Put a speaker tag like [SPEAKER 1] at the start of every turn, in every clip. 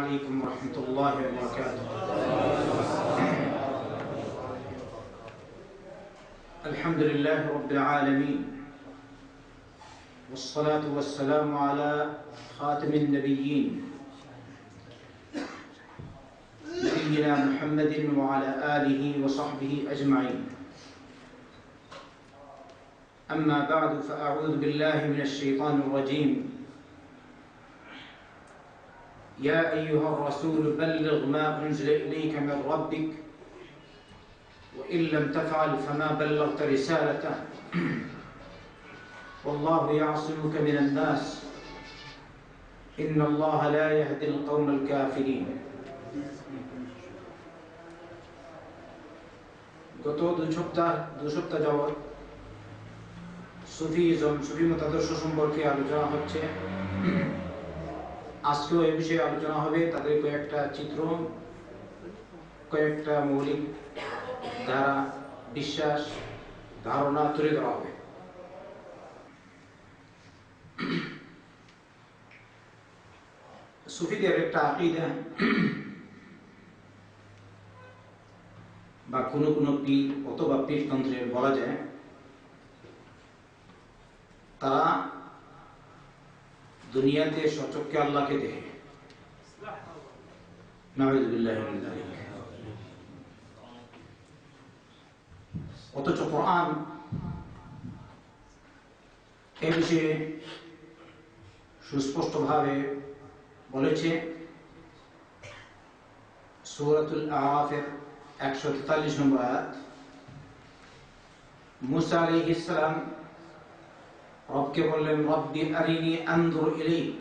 [SPEAKER 1] عليكم ورحمة الله وبركاته. الحمد لله رب العالمين والصلاة والسلام على خاتم النبيين نبينا محمد وعلى آله وصحبه أجمعين. أما بعد فأعوذ بالله من الشيطان الرجيم. يا أيها الرسول بلغ ما أنزل إليك من ربك وإن لم تفعل فما بلغت رسالته والله يعصمك من الناس إن الله لا يهدي القوم الكافرين. গত দুই সপ্তাহ যাবৎ সুফি মতাদর্শ সম্পর্কে আলোচনা হচ্ছে। আজকেও এই বিষয়ে আলোচনা হবে। তাদের কয়েকটা চিত্র, কয়েকটা মৌলিক ধারা, বিশ্বাস, ধারণা তুলে ধরা হবে। সুফিদের একটা আকীদা বা কোনো পীর অথবা পীরতন্ত্রের বলা যায়, তারা দুনিয়াতে সচক্ষে আল্লাহকে দেখে। নাউযুবিল্লাহি মিন যালিক। অথচ কোরআন এ বিষয়ে সুস্পষ্টভাবে বলেছে। সূরাতুল আরাফের 143 নম্বর আয়াত, মুসা আলাইহিস সালাম রবকে বললেন, রব্বি আরিনি আনজুর ইলাইক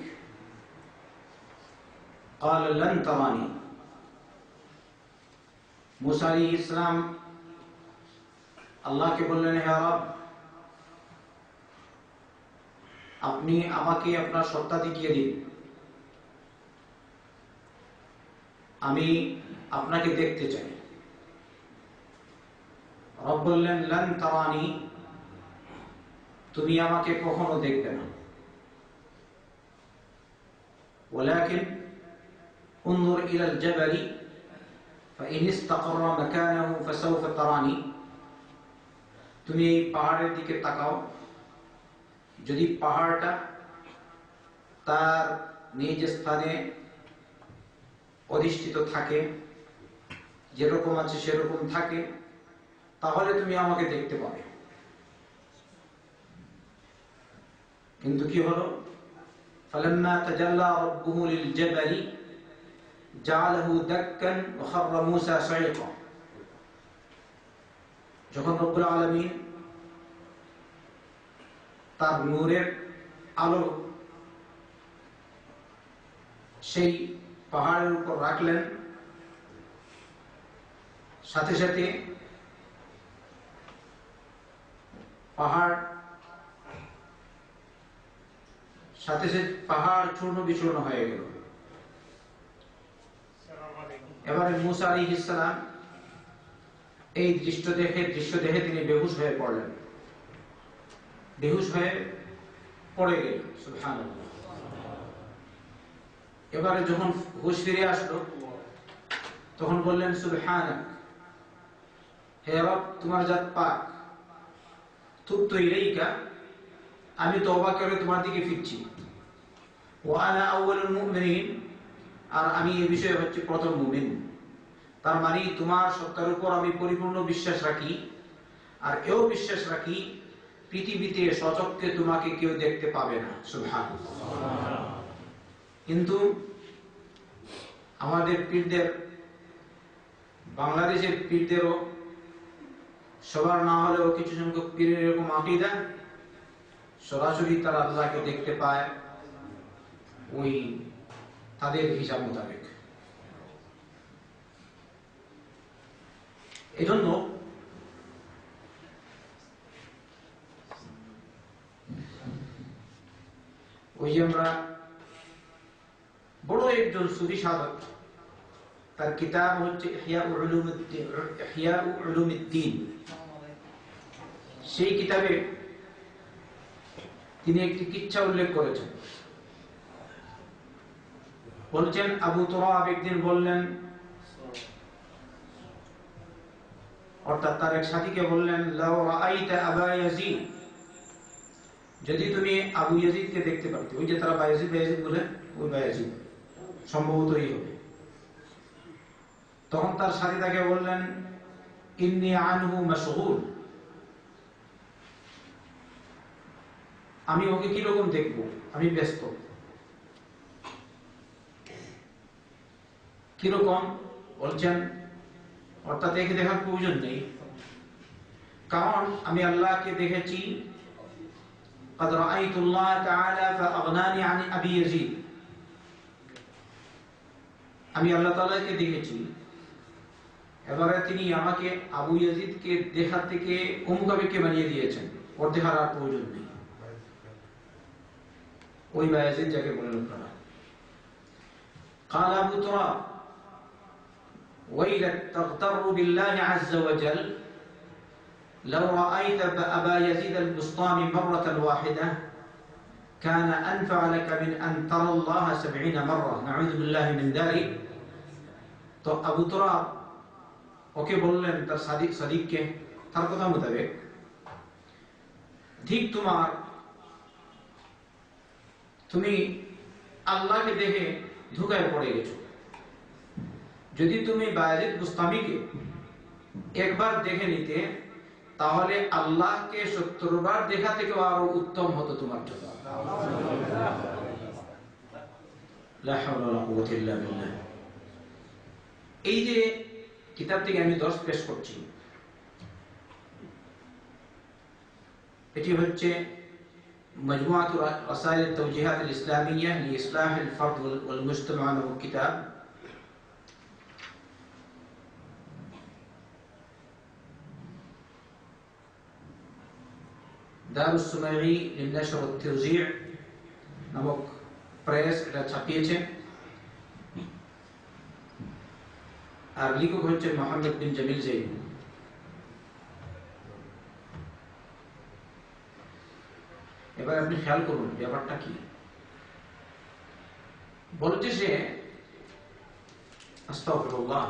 [SPEAKER 1] ক্বাল লান তারানি। মুসা আলাইহিস সালাম আল্লাহকে বললেন, হে রব, আপনি আমাকে আপনার সত্তা দেখিয়ে দিন, আমি আপনাকে দেখতে চাই। রব বললেন, লান তারানি, তুমি আমাকে কখনো দেখবে না। ওয়ালাকিন উনজুর ইলাল জাবালি ফাইন ইসতাকাররা মাকানাহু ফাসাউফা তারানি। তুমি এই পাহাড়ের দিকে তাকাও, যদি পাহাড়টা তার নিজ স্থানে অধিষ্ঠিত থাকে, যেরকম আছে সেরকম থাকে, তাহলে তুমি আমাকে দেখতে পাবে। কিন্তু কি হলো? ফালাম্মা তাজাল্লা রাব্বুহু লিল জাবালি জাআলাহু দাক্কান ওয়া খাররা মূসা সাইকা। যখন রব্বুল আলামিন তার নূরের আলো সেই পাহাড়ের উপর রাখলেন, সাথে সাথে পাহাড় চূর্ণ বিচূর্ণ হয়ে গেল। এবারে মূসা আলাইহিস সালাম এই দৃশ্য দেখে তিনি বেহুশ হয়ে পড়লেন, বেহুশ হয়ে পড়ে গেলেন। সুবহানাল্লাহ। এবারে যখন হুঁশ ফিরে আসলো, তখন বললেন, সুবহানাক, হে রব, তোমার জাত পাক, তুবতু ইলাইকা, আমি তওবা করে তোমার দিকে ফিরছি। ওয়া আনা আউয়ালুল মুমিনিন, আর আমি এই বিষয়ে হচ্ছে প্রথম মুমিন। তার মানে তোমার সত্তার উপর আমি পরিপূর্ণ বিশ্বাস রাখি, আর এও বিশ্বাস রাখি পৃথিবীতে সচক্ষে তোমাকে কেউ দেখতে পাবে না। সুবহানাল্লাহ। কিন্তু আমাদের পীরদের, বাংলাদেশের পীরদেরও সবার না হলেও কিছু সংখ্যক পীরের এরকম আকীদা, সরাসরি তারা আল্লাহকে দেখতে পায় ওই তাদের হিসাব মোতাবেক। এজন্য ওই যে আমরা বড় একজন সুফি সাধক, তার কিতাব হচ্ছে ইহয়া উলুমুদ্দিন। সেই কিতাবে তিনি একটি কিচ্ছা উল্লেখ করেছেন। বলছেন আবু তুরাব একদিন বললেন, অর্থাৎ তার এক সাথীকে বললেন, লাউ রাআইতা আবা ইয়াজিদ, যদি তুমি আবু ইয়াজিদকে দেখতে পারতে, ওই যে তারা বায়াজিদ বায়াজিদ বলে, ওই বায়াজিদ সম্ভবত এই হবে। তখন তার সাথী তাকে বললেন, ইন্নী আনহু মাশগুল, আমি ওকে কি রকম দেখবো, আমি ব্যস্ত। কিরকম বলছেন, অর্থাৎ একে দেখার প্রয়োজন নেই, কারণ আমি আল্লাহকে দেখেছি। قد رأيت الله تعالى فأغناني عن أبي يزيد, আমি আল্লাহ তাআলাকে দেখেছি, এবারে তিনি আমাকে আবু ইয়াজিদকে দেখা থেকে অমুকাবিকে বানিয়ে দিয়েছেন, ওর দেখার আর প্রয়োজন নেই। ওই বায়াজিদ যাকে বলেন আপনারা। قال أبو تراب ويلك تغتر بالله عز وجل لو رأيت أبا يزيد البسطامي مرة واحدة كان أنفع لك من أن ترى الله 70 مرة نعوذ بالله من ذلك। তো আবু তুরাব ওকে বললেন, তার সাদিককে, তার কথা মোতাবেক, ঠিক তুমি আল্লাহকে দেখে ধোঁকায় পড়ে গেছো। যদি তুমি বায়াজিদ বুস্তামিকে একবার দেখে নিতে, তাহলে আল্লাহকে 70 বার দেখা থেকে আরো উত্তম হতো তোমার জন্য। লা হাওলা ওয়ালা কুওয়াতা ইল্লা বিল্লাহ। এই যে কিতাব থেকে আমি দর্শ পেশ করছি, এটি হচ্ছে মজমুআতুর রাসাইল আত-তাওজিহাত আল-ইসলামিyyah লিইসলাহ আল-ফরদ ওয়াল মুজতামা নামক কিতাব। দারুস সুমাইঈ লিন-নাশর ওয়াত-তাওজি' নামক প্রেস এটা ছাপিয়েছে, আর লেখক হচ্ছে মোহাম্মদ বিন জামিল জাইদ। এবার আপনি খেয়াল করুন ব্যাপারটা কি বলছে সে। আস্তাগফিরুল্লাহ,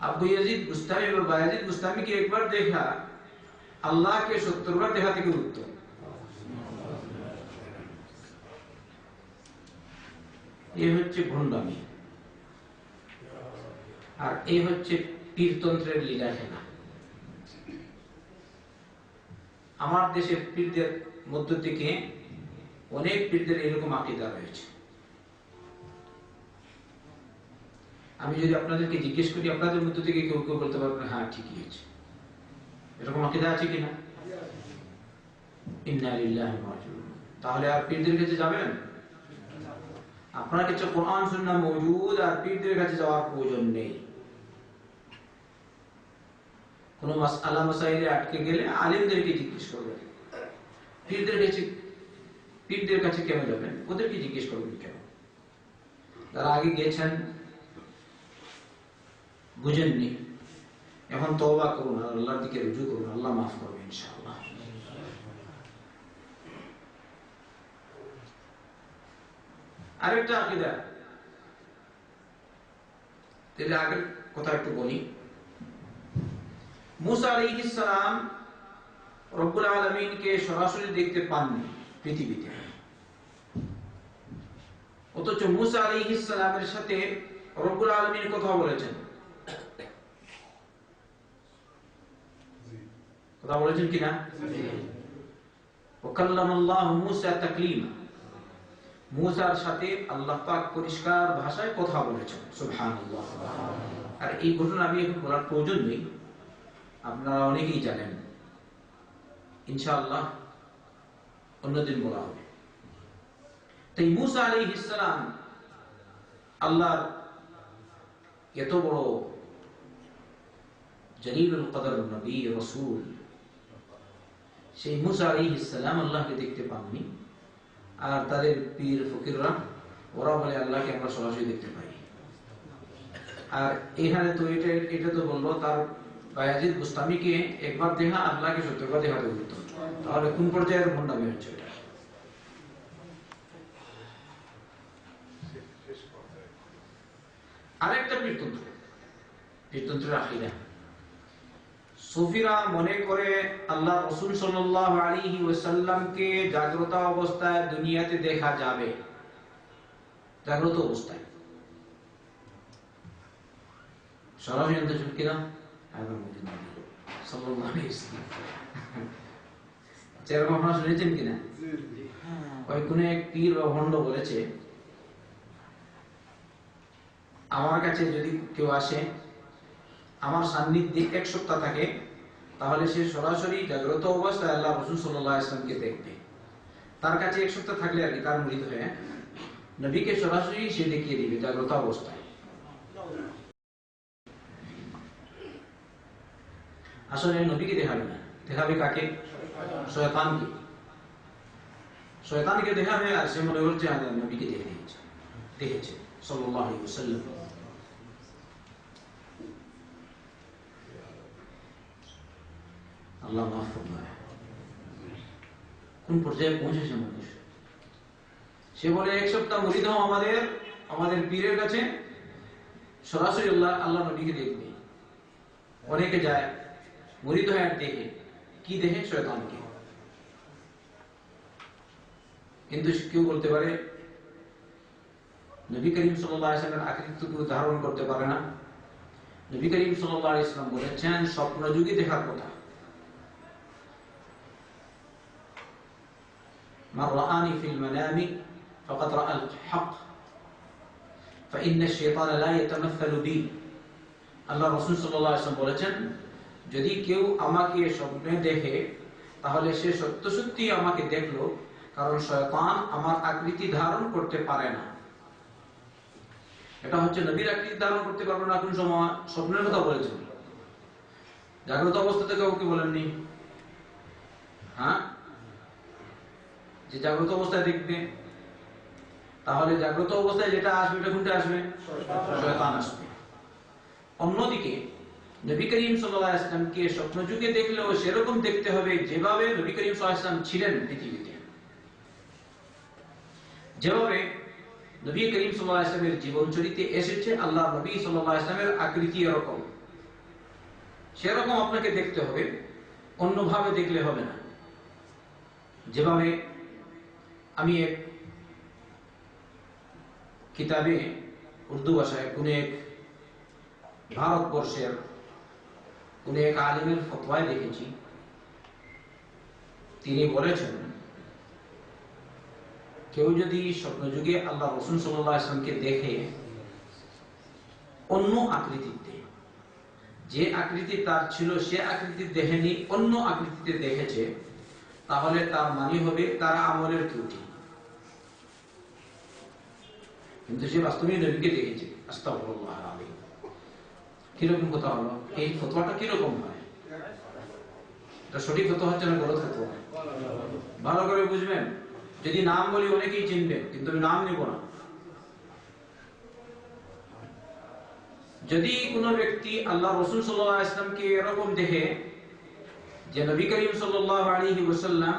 [SPEAKER 1] আবু ইয়াজিদ বুস্তামি বা বায়াজিদ বুস্তামিকে একবার দেখা আল্লাহকে 70 বার দেখা থেকে উত্তম। এই হচ্ছে ভণ্ডামি, আর এই হচ্ছে পীরতন্ত্রের লীলা খেলা। আমার দেশের পীরদের মধ্য থেকে অনেক পীরদের এরকম আকীদা রয়েছে। আমি যদি আপনাদেরকে জিজ্ঞেস করি, আপনাদের মধ্য থেকে কেউ কেউ বলতে পারবেন হ্যাঁ ঠিকই আছে, এরকম আকীদা আছে কিনা? ইন্না লিল্লাহি ওয়া ইন্না ইলাইহি রাজিউন। তাহলে আর পীরদের কাছে যাবেন? আপনার কাছে কোরআন সুন্নাহ মওজুদ, আর পীরদের কাছে যাওয়ার প্রয়োজন নেই। কোন মাসআলা মাসাইলে আটকে গেলে আলেমদেরকে জিজ্ঞেস করবেন। পীরদের কাছে কেন যাবেন? ওদেরকে জিজ্ঞেস করবেন কেন? যারা আগে গেছেন, বুঝেননি, এখন তওবা করুন, আল্লাহর দিকে রুজু করুন, আল্লাহ মাফ করবে ইনশাআল্লাহ। আরেকটা আকীদা, তাহলে আগের কথা একটু বলি। মুসা আলাইহিস সালাম রব্বুল আলামিনকে সরাসরি দেখতে পাননি পৃথিবীতে, অথচ মুসা আলাইহিস সালামের সাথে রব্বুল আলামিন কথা বলেছেন। কথা বলেছেন কিনা? ওয়াকাল্লামাল্লাহু মুসা তাকলিমা, মুসার সাথে আল্লাহ পাক পরিষ্কার ভাষায় কথা বলেছেন। সুবহানাল্লাহ। আর এই ঘটনা আমি এখন বলার প্রয়োজন নেই, আপনারা অনেকেই জানেন, ইনশাআল্লাহ অন্যদিন বলা হবে। তাই মুসা আলাইহিস সালাম আল্লাহর এত বড় জলিলুল কদর নবী রাসূল, সেই মুসা আলাইহিস সালাম আল্লাহকে দেখতে পাননি। আর তাদের পীর ফকিররা ওরা বলে আল্লাহকে আমরা সরাসরি দেখতে পাই। আর এখানে তো এটা তো বললো তার বায়াজিদ বুস্তামিকে একবার দেখা আল্লাহকে 70 বার দেখাতে বলতো। তাহলে কোন পর্যায়ের ভণ্ডামি হচ্ছে এটা? আরেকটা পীরতন্ত্র, পীরতন্ত্রের আকীদা। সুফিরা মনে করে আল্লাহ রাসূল সাল্লাল্লাহু আলাইহি ওয়াসাল্লামকে জাগ্রত অবস্থায় দুনিয়াতে দেখা যাবে, জাগ্রত অবস্থায়। সরাসরি জানতে চান কিনা? সাল্লাল্লাহু আলাইহি ওয়াসাল্লাম যেরকম আপনারা শুনেছেন কিনা? ওই কোন এক পীর বা ভণ্ড বলেছে, আমার কাছে যদি কেউ আসে, আমার সান্নিধ্যে এক সপ্তাহ থাকে, তাহলে সে সরাসরি জাগ্রত অবস্থায় আল্লাহ রাসূল সাল্লাল্লাহু আলাইহি ওয়াসাল্লামকে দেখবে। তার কাছে এক সপ্তাহ থাকলে আর কি, তার মুরিদ হয়ে নবীকে সরাসরি সে দেখিয়ে দিবে জাগ্রত অবস্থায়। আসলে নবীকে দেখাবে না, দেখাবে কাকে? শয়তানকে। শয়তানকে দেখাবে, আর সে মনে করছে নবীকে দেখেছে সাল্লাল্লাহু আলাইহি ওয়াসাল্লাম। আল্লাহ মাফ করুন। কোন পর্যায়ে পৌঁছেছে মানুষ? সে বলে এক সপ্তাহ মুরিদ হও আমাদের পীরের কাছে, সরাসরি আল্লাহ নবীকে দেখবে। অনেকে যায় মুরিদ হয়ে আর দেখে কি? দেখে শয়তানকে। কিন্তু কেউ বলতে পারে নবী করিম সাল্লাল্লাহু আলাইহি ওয়াসাল্লামের আকৃতিটুকু ধারণ করতে পারে না। নবী করিম সাল্লাল্লাহু আলাইহি ওয়াসাল্লাম বলেছেন স্বপ্ন যুগে দেখার কথা। মান রাআনি ফিল মানামি ফাকাদ রাআল হক ফাইন্না আশ-শাইতানা লা ইয়াতামাসসালু বি। আল্লাহ রাসূল সাল্লাল্লাহু আলাইহি ওয়াসাল্লাম বলেছেন, যদি কেউ আমাকে স্বপ্নে দেখে তাহলে সে সত্য সত্যি আমাকে দেখলো, কারণ শয়তান আমার আকৃতি ধারণ করতে পারে না। এটা হচ্ছে নবীর আকৃতি ধারণ করতে পারবে না কোন সময়? স্বপ্নের কথা বলেছেন। জাগ্রত অবস্থা থেকে ওকে বলেননি। হ্যাঁ, যে জাগ্রত অবস্থায় দেখবে, তাহলে জাগ্রত অবস্থায় যেটা আসবে এটা কোনটা আসবে? শয়তান আসবে। অন্যদিকে নবী করিম সাল্লাল্লাহু আলাইহি ওয়াসাল্লামকে স্বপ্ন যুগে দেখলেও সেরকম দেখতে হবে যেভাবে নবী করিম সাল্লাল্লাহু আলাইহি ওয়াসাল্লাম ছিলেন পৃথিবীতে। যেভাবে নবী করিম সাল্লাল্লাহু আলাইহি ওয়াসাল্লামের জীবন চরিত্রে এসেছে আল্লাহ নবী সাল্লাল্লাহু আলাইহি ওয়াসাল্লামের আকৃতি এরকম, সেরকম আপনাকে দেখতে হবে, অন্যভাবে দেখলে হবে না। যেভাবে আমি এক কিতাবে উর্দু ভাষায় কোন এক ভারতবর্ষের কোন এক আলিমের ফতোয়ায় দেখেছি, তিনি বলেছেন কেউ যদি স্বপ্নযুগে আল্লাহ রাসূল সাল্লাল্লাহু আলাইহি ওয়াসাল্লামকে দেখে অন্য আকৃতিতে, যে আকৃতি তার ছিল সে আকৃতি দেখেনি, অন্য আকৃতিতে দেখেছে, তাহলে তার মানে হবে তার আমলের ত্রুটি। কিন্তু সে বাস্তবে নবীকে দেখেছে। আস্তাগফিরুল্লাহ আলাইহি। কিরকম কথা হলো? এই ফতোয়াটা কিরকম হয়? এটা সঠিক ফতোয়া হচ্ছে না গলত ফতোয়া? ভালো করে বুঝবেন। যদি নাম বলি অনেকেই চিনবেন, কিন্তু আমি নাম নিব না। যদি কোনো ব্যক্তি আল্লাহ রাসূল সাল্লাল্লাহু আলাইহি ওয়াসাল্লামকে এরকম দেখে যে নবী করিম সাল্লাল্লাহু আলাইহি ওয়াসাল্লাম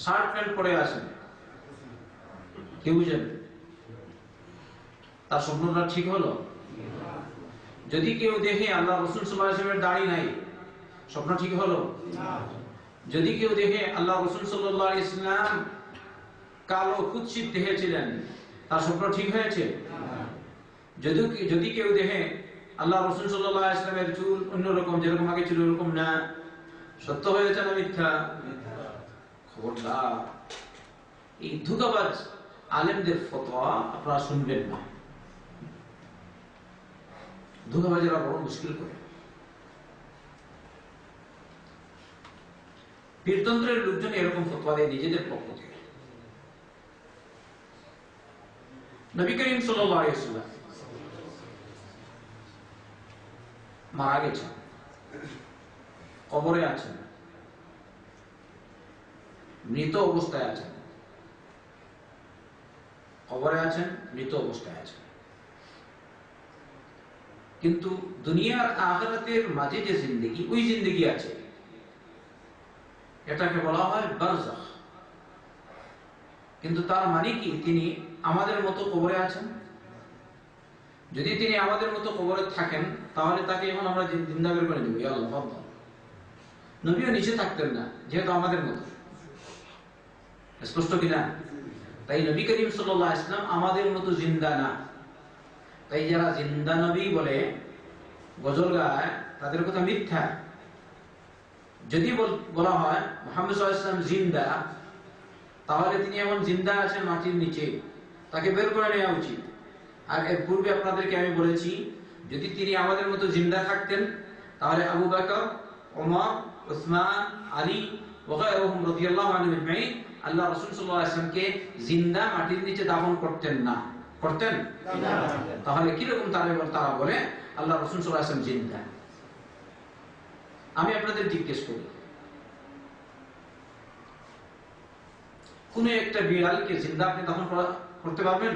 [SPEAKER 1] শার্ট প্যান্ট পরে আছেন, কি বুঝেন? তার স্বপ্নটা ঠিক হলো? যদি কেউ দেখে আল্লাহ রাসূল সাল্লাল্লাহু আলাইহি ওয়াসাল্লামের দাড়ি নাই, স্বপ্ন ঠিক হলো? যদি কেউ দেখে আল্লাহ রাসূল সাল্লাল্লাহু আলাইহি ওয়াসাল্লাম কালো কুৎসিত দেখেছিলেন, তার স্বপ্ন ঠিক হয়েছে? যদি কেউ দেখে আল্লাহ রাসূল সাল্লাল্লাহু আলাইহি ওয়াসাল্লামের চুল অন্যরকম, যেরকম আগে ছিল এরকম না, সত্য হয়েছে না মিথ্যা? খবরদার, এই ধোঁকাবাজ আলেমদের ফতোয়া আপনারা শুনবেন না। ধোঁকাবাজেরা বড় মুশকিল করে। পীরতন্ত্রের লোকজন এরকম ফতোয়া দেয় নিজেদের পক্ষ থেকে। নবী করিম সাল্লাল্লাহু আলাইহি ওয়াসাল্লাম মারা গেছেন, কবরে আছেন, মৃত অবস্থায় আছেন, কবরে আছেন, মৃত অবস্থায় আছেন। কিন্তু দুনিয়ার আখিরাতের মাঝে যে জিন্দেগি, ওই জিন্দেগি আছে, এটাকে বলা হয় বারজাখ। কিন্তু তার মানে কি তিনি আমাদের মতো কবরে আছেন? যদি তিনি আমাদের মতো কবরে থাকেন তাহলে তাকে এখন আমরা জিন্দা বের করে দেবো, ইয়া আল্লাহ। নবীও নিচে থাকতেন না, যেহেতু আমাদের মতো। স্পষ্ট কিনা? তাই নবী করিম সাল্লাল্লাহু আলাইহি ওয়াসাল্লাম আমাদের মতো জিন্দা না। তাই যারা জিন্দা নবী বলে গজল গায় তাদের কথা মিথ্যা। যদি বলা হয় মুহাম্মদ সাল্লাল্লাহু আলাইহি ওয়াসাল্লাম জিন্দা, তাহলে তিনি এখন জিন্দা আছেন মাটির নিচে, তাকে বের করে নেওয়া উচিত। আর এর পূর্বে আপনাদেরকে আমি বলেছি, যদি তিনি আমাদের মতো জিন্দা থাকতেন তাহলে আবু বকর, ওমর, উসমান, আলী ওয়া গায়রুহুম রাদিয়াল্লাহু আনহুম আজমাইন আল্লাহ রাসূল সাল্লাল্লাহু আলাইহি ওয়াসাল্লামকে জিন্দা মাটির নিচে দাফন করতেন না। করতেন না। তাহলে কি রকম তারা বলে আল্লাহ রাসূল সাল্লাল্লাহু আলাইহি ওয়াসাল্লাম জিন্দা? আমি আপনাদের জিজ্ঞেস করি, কোন একটা বিড়ালকে জিন্দা আপনি দাফন করতে পারবেন?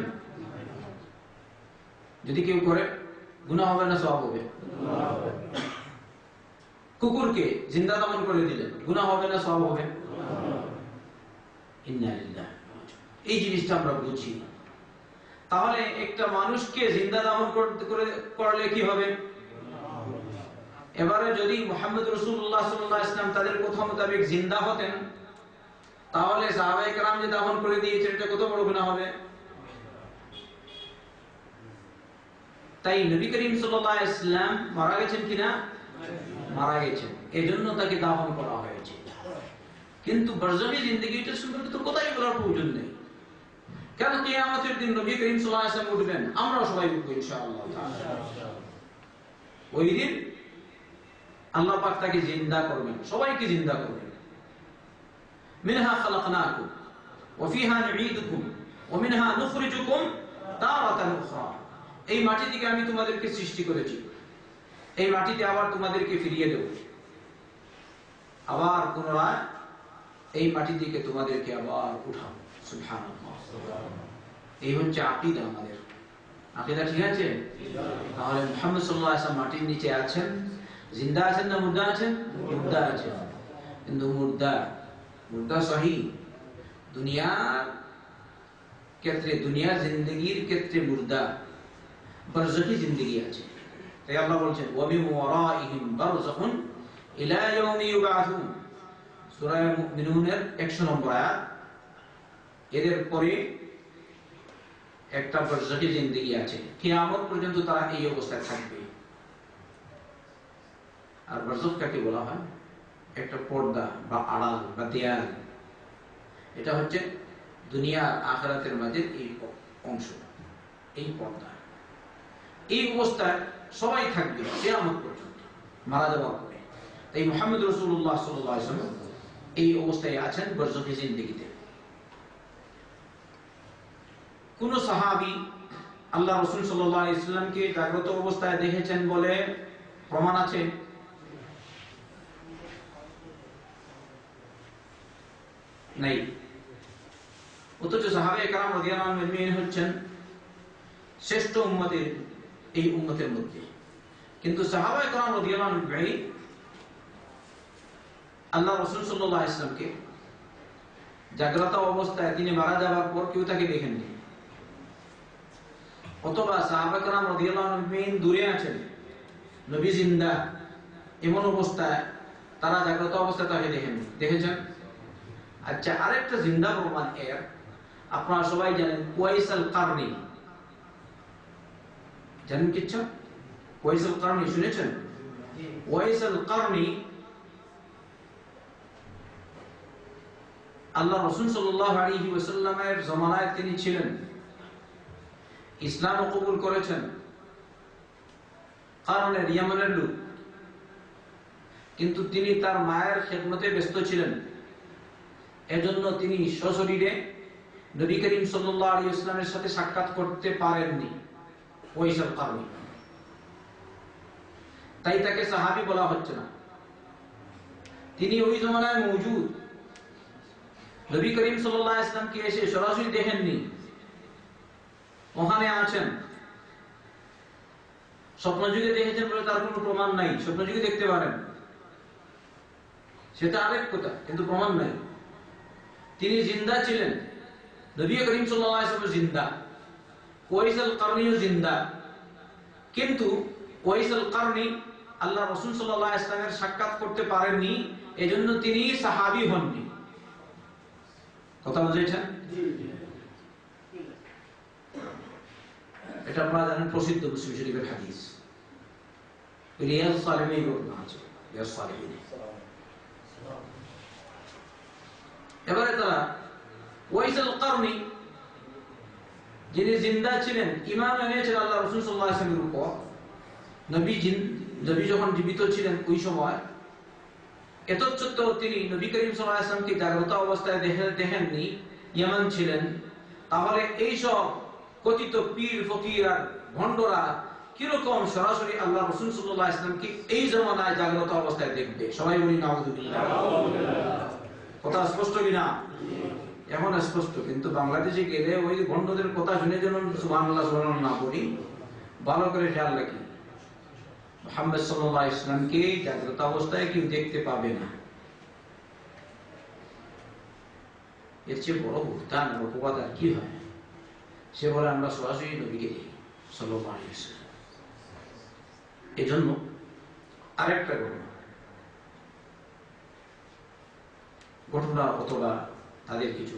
[SPEAKER 1] যদি কেউ করে গুনাহ হবে না সওয়াব হবে? কুকুরকে জিন্দা দাফন করে দিলেন, গুনাহ হবে না সওয়াব হবে? ইন্না লিল্লাহি। এই জিনিসটা আমরা বুঝি। তাহলে একটা মানুষকে জিন্দা দাফন করলে কি হবে? এবারে যদি মুহাম্মদ রাসূলুল্লাহ সাল্লাল্লাহু আলাইহি ওয়াসাল্লাম তাদের কথা মোতাবেক জিন্দা হতেন, তাহলে সাহাবায়ে কেরাম যে দাফন করে দিয়েছেন এটা কত বড় গুনাহ হবে। তাই নবী করিম সাল্লাল্লাহু আলাইহি ওয়াসাল্লাম মারা গেছেন কিনা? মারা গেছেন, এজন্য তাকে দাফন করা হয়েছে। কিন্তু বরজাখী জিন্দেগিটা সম্পর্কে তো কথাই বলার প্রয়োজন নেই। কেন কিয়ামতের দিন নবী করিম সাল্লাল্লাহু আলাইহি ওয়াসাল্লাম উঠবেন, আমরা সবাই উঠবো ইনশাআল্লাহ তাআলা। ওই দিন আল্লাহ পাক তাকে জিন্দা করবেন, সবাইকে জিন্দা করবেন। মিনহা খালাকনাকুম ওয়া ফিহা নুঈদুকুম ওয়া মিনহা নুখরিজুকুম তারাতান উখরা। এই মাটি থেকে আমি তোমাদেরকে সৃষ্টি করেছি, এই মাটিতে আবার তোমাদেরকে ফিরিয়ে দেব, আবার পুনরায় এই মাটি থেকে তোমাদেরকে আবার উঠাবো। সুবহানাল্লাহ। এই হচ্ছে আকীদা আমাদের। আকীদা ঠিক আছে? তাহলে মুহাম্মদ সাল্লাল্লাহু আলাইহি ওয়াসাল্লাম মাটির নিচে আছেন, জিন্দা আছেন না মুর্দা আছেন? মুর্দা আছেন। কিন্তু মুর্দা সহি। দুনিয়ার ক্ষেত্রে, দুনিয়ার জিন্দেগির ক্ষেত্রে মুর্দা, বরজাখী জিন্দেগি আছে। তাই আল্লাহ বলছেন ওয়া মিন ওয়ারাইহিম বারযাখুন ইলা ইয়াউমি ইউবআসুন, সূরা মুমিনুনের 100 নম্বর আয়াত। এদের পরে একটা বরজাখী জিন্দেগি আছে, কিয়ামত পর্যন্ত তারা এই অবস্থায় থাকবে। আর বরজাখ কাকে বলা হয়? একটা পর্দা বা আড়াল বা দেয়াল। এটা হচ্ছে দুনিয়ার আখিরাতের মাঝে এই অংশ, এই পর্দা। এই অবস্থায় সবাই থাকবে কিয়ামত পর্যন্ত, মারা যাওয়ার পরে। তাই মুহাম্মদ রাসূলুল্লাহ সাল্লাল্লাহু আলাইহি ওয়াসাল্লাম এই অবস্থায় আছেন বরজাখী জিন্দেগিতে। কোন সাহাবী আল্লাহ রাসূল সাল্লাল্লাহু আলাইহি ওয়াসাল্লামকে জাগ্রত অবস্থায় দেখেছেন বলে প্রমাণ আছে? নাই। অথচ সাহাবায়ে কেরাম রাদিয়াল্লাহু আনহুম হচ্ছেন শ্রেষ্ঠ উম্মতের এই উম্মতের মধ্যে। কিন্তু সাহাবায়ে কেরাম রাদিয়াল্লাহু আনহুম আল্লাহ রাসূল সাল্লাল্লাহু আলাইহি ওয়াসাল্লামকে জাগ্রত অবস্থায় তিনি মারা যাওয়ার পর কেউ তাকে দেখেননি, অথবা সাহাবায়ে কেরাম রাদিয়াল্লাহু আনহুম দূরে আছেন, নবী জিন্দা, এমন অবস্থায় তারা জাগ্রত অবস্থায় তাকে দেখেননি। দেখেছেন? আচ্ছা, আরেকটা জিন্দা প্রমাণ এর আপনারা সবাই জানেন, ওয়াইস আল কারনি। জানেন কিচ্ছু? ওয়াইস আল কারনি শুনেছেন? ওয়াইস আল কারনি আল্লাহ রাসূল সাল্লাল্লাহু আলাইহি ওয়াসাল্লামের জামানায় তিনি ছিলেন, ইসলাম কবুল করেছেন। কারণের ইয়ামানের লোক, কিন্তু তিনি তার মায়ের খেদমতে ব্যস্ত ছিলেন। এজন্য তিনি সশরীরে নবী করিম সাল্লাল্লাহু আলাইহি ওয়াসাল্লামের সাথে সাক্ষাৎ করতে পারেননি। ওয়াইস আল কারনি। তাই তাকে সাহাবী বলা হচ্ছে না। তিনি ওই জামানায় মওজুদ, নবী করিম সাল্লাল্লাহু আলাইহি ওয়াসাল্লামকে এসে সরাসরি দেখেননি, ওখানে আছেন। স্বপ্নযুগে দেখেছেন বলে তার কোনো প্রমাণ নাই। স্বপ্নযুগে দেখতে পারেন, সেটা আরেক কথা, কিন্তু প্রমাণ নাই। তিনি জিন্দা ছিলেন, নবী করিম সাল্লাল্লাহু আলাইহি ওয়াসাল্লাম জিন্দা, ওয়াইস আল কারনিও জিন্দা। কিন্তু ওয়াইসুল কারনী আল্লাহ রাসূল সাল্লাল্লাহু আলাইহি ওয়াসাল্লামের সাক্ষাৎ করতে পারেননি, এজন্য তিনি সাহাবী হননি। কথা বুঝেছেন? এটা আপনারা জানেন, প্রসিদ্ধ মুসলিম শরীফের হাদিস। রিয়াজ সালিহিন বর্ণনা আছে, রিয়াজ সালিহিন। এবারে তারা ওয়াইসুল কারনী যিনি জিন্দা ছিলেন, ঈমান এনেছিলেন আল্লাহ রাসূল সাল্লাল্লাহু আলাইহি ওয়াসাল্লামের উপর, নবী যখন জীবিত ছিলেন ওই সময়, এতৎসত্ত্বেও তিনি নবী করিম সাল্লাল্লাহু আলাইহি ওয়াসাল্লামকে জাগ্রত অবস্থায় দেখেননি, ইয়ামান ছিলেন। তাহলে এইসব কথিত পীর ফকির আর ভণ্ডরা কিরকম সরাসরি আল্লাহ রাসূল সাল্লাল্লাহু আলাইহি ওয়াসাল্লামকে এই জমানায় জাগ্রত অবস্থায় দেখবে? সবাই বলি নাউযুবিল্লাহ। কথা স্পষ্ট কিনা? এখন স্পষ্ট। কিন্তু বাংলাদেশে গেলে ওই ভণ্ডদের কথা শুনে যেন সুবহানাল্লাহ সুবহানাল্লাহ না বলি, ভালো করে খেয়াল রাখি, মুহাম্মদ সাল্লাল্লাহু আলাইহি ওয়াসাল্লামকে জাগ্রত অবস্থায় কেউ দেখতে পাবে না। এর চেয়ে বড় বুহতান আর অপবাদ আর কি হয়? সে বলে আমরা সরাসরি নবীকে দেখি সাল্লাল্লাহু আলাইহি ওয়াসাল্লাম। এজন্য আরেকটা ঘটনা অথবা তাদের কিছু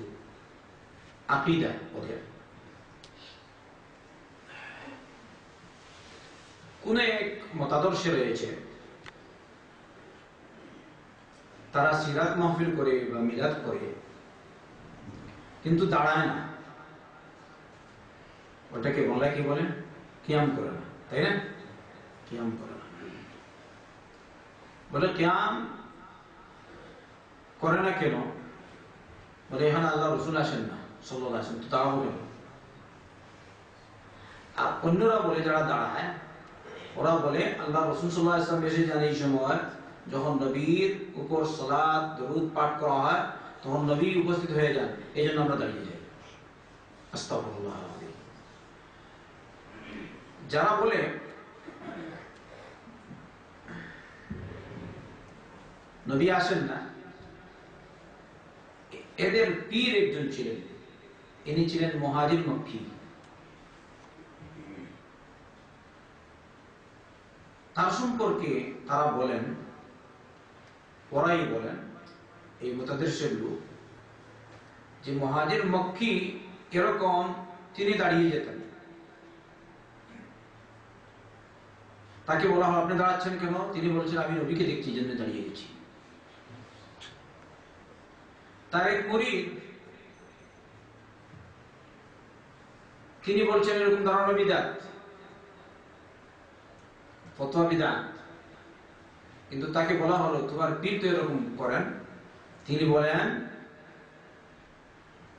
[SPEAKER 1] আকীদা, ওদের কোন এক মতাদর্শে রয়েছে, তারা সিরাত মাহফিল করে বা মিলাদ করে, কিন্তু দাঁড়ায় না। ওটাকে বলে কি বলে? কিয়াম করে না, তাই না? কিয়াম করে না। বলে কিয়াম করে না কেন? বলে এখানে আল্লাহ রাসূল আসেন না সাল্লাল্লাহু আলাইহি ওয়াসাল্লাম, তো তারা বলে। আর অন্যরা বলে, যারা দাঁড়ায়, ওরা বলে আল্লাহ রাসূল সাল্লাল্লাহু আলাইহি ওয়াসাল্লাম এসে যান এই সময়, যখন নবীর উপর সালাত দরুদ পাঠ করা হয়, তখন নবী উপস্থিত হয়ে যান, এই জন্য আমরা দাঁড়িয়ে যাই। আস্তাগফিরুল্লাহ। যারা বলে নবী আসেন না, এদের পীর একজন ছিলেন, ইনি ছিলেন মুহাজির মক্কি। তার সম্পর্কে তারা বলেন, ওরাই বলেন, এই মুতাদর্শের লোক, যে মুহাজির মক্কি এরকম তিনি দাঁড়িয়ে যেতেন। তাকে বলা হয় আপনি দাঁড়াচ্ছেন কেন? তিনি বলছেন আমি নবীকে দেখছি, জন্য দাঁড়িয়ে গেছি। তার এক মুরিদ, তিনি বলছেন এরকম দাঁড়ানো বিদআত, ফতোয়া বিদআত। কিন্তু তাকে বলা হলো তোমার পীর তো এরকম করেন। তিনি বলেন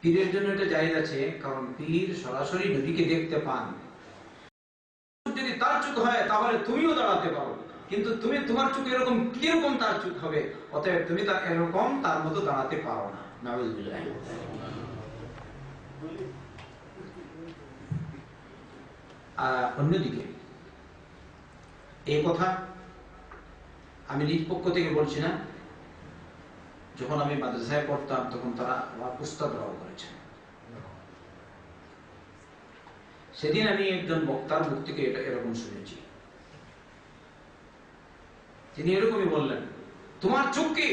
[SPEAKER 1] পীরের জন্য এটা জায়েজ আছে, কারণ পীর সরাসরি নবীকে দেখতে পান। যদি তার চোখ হয় তাহলে তুমিও দাঁড়াতে পারো, কিন্তু তুমি তোমার চোখ এরকম কিরকম তার চোখ হবে, অতএব তুমি তার এরকম তার মতো দাঁড়াতে পারো না। নাউযুবিল্লাহ। অন্যদিকে এই কথা আমি নিজ পক্ষ থেকে বলছি না, যখন আমি মাদ্রাসায় পড়তাম তখন তারা আমার উস্তাদরাও করেছেন। সেদিন আমি একজন বক্তার মুখ থেকে এটা এরকম শুনেছি। তিনি এরকমই বললেন, তোমার চোখ কি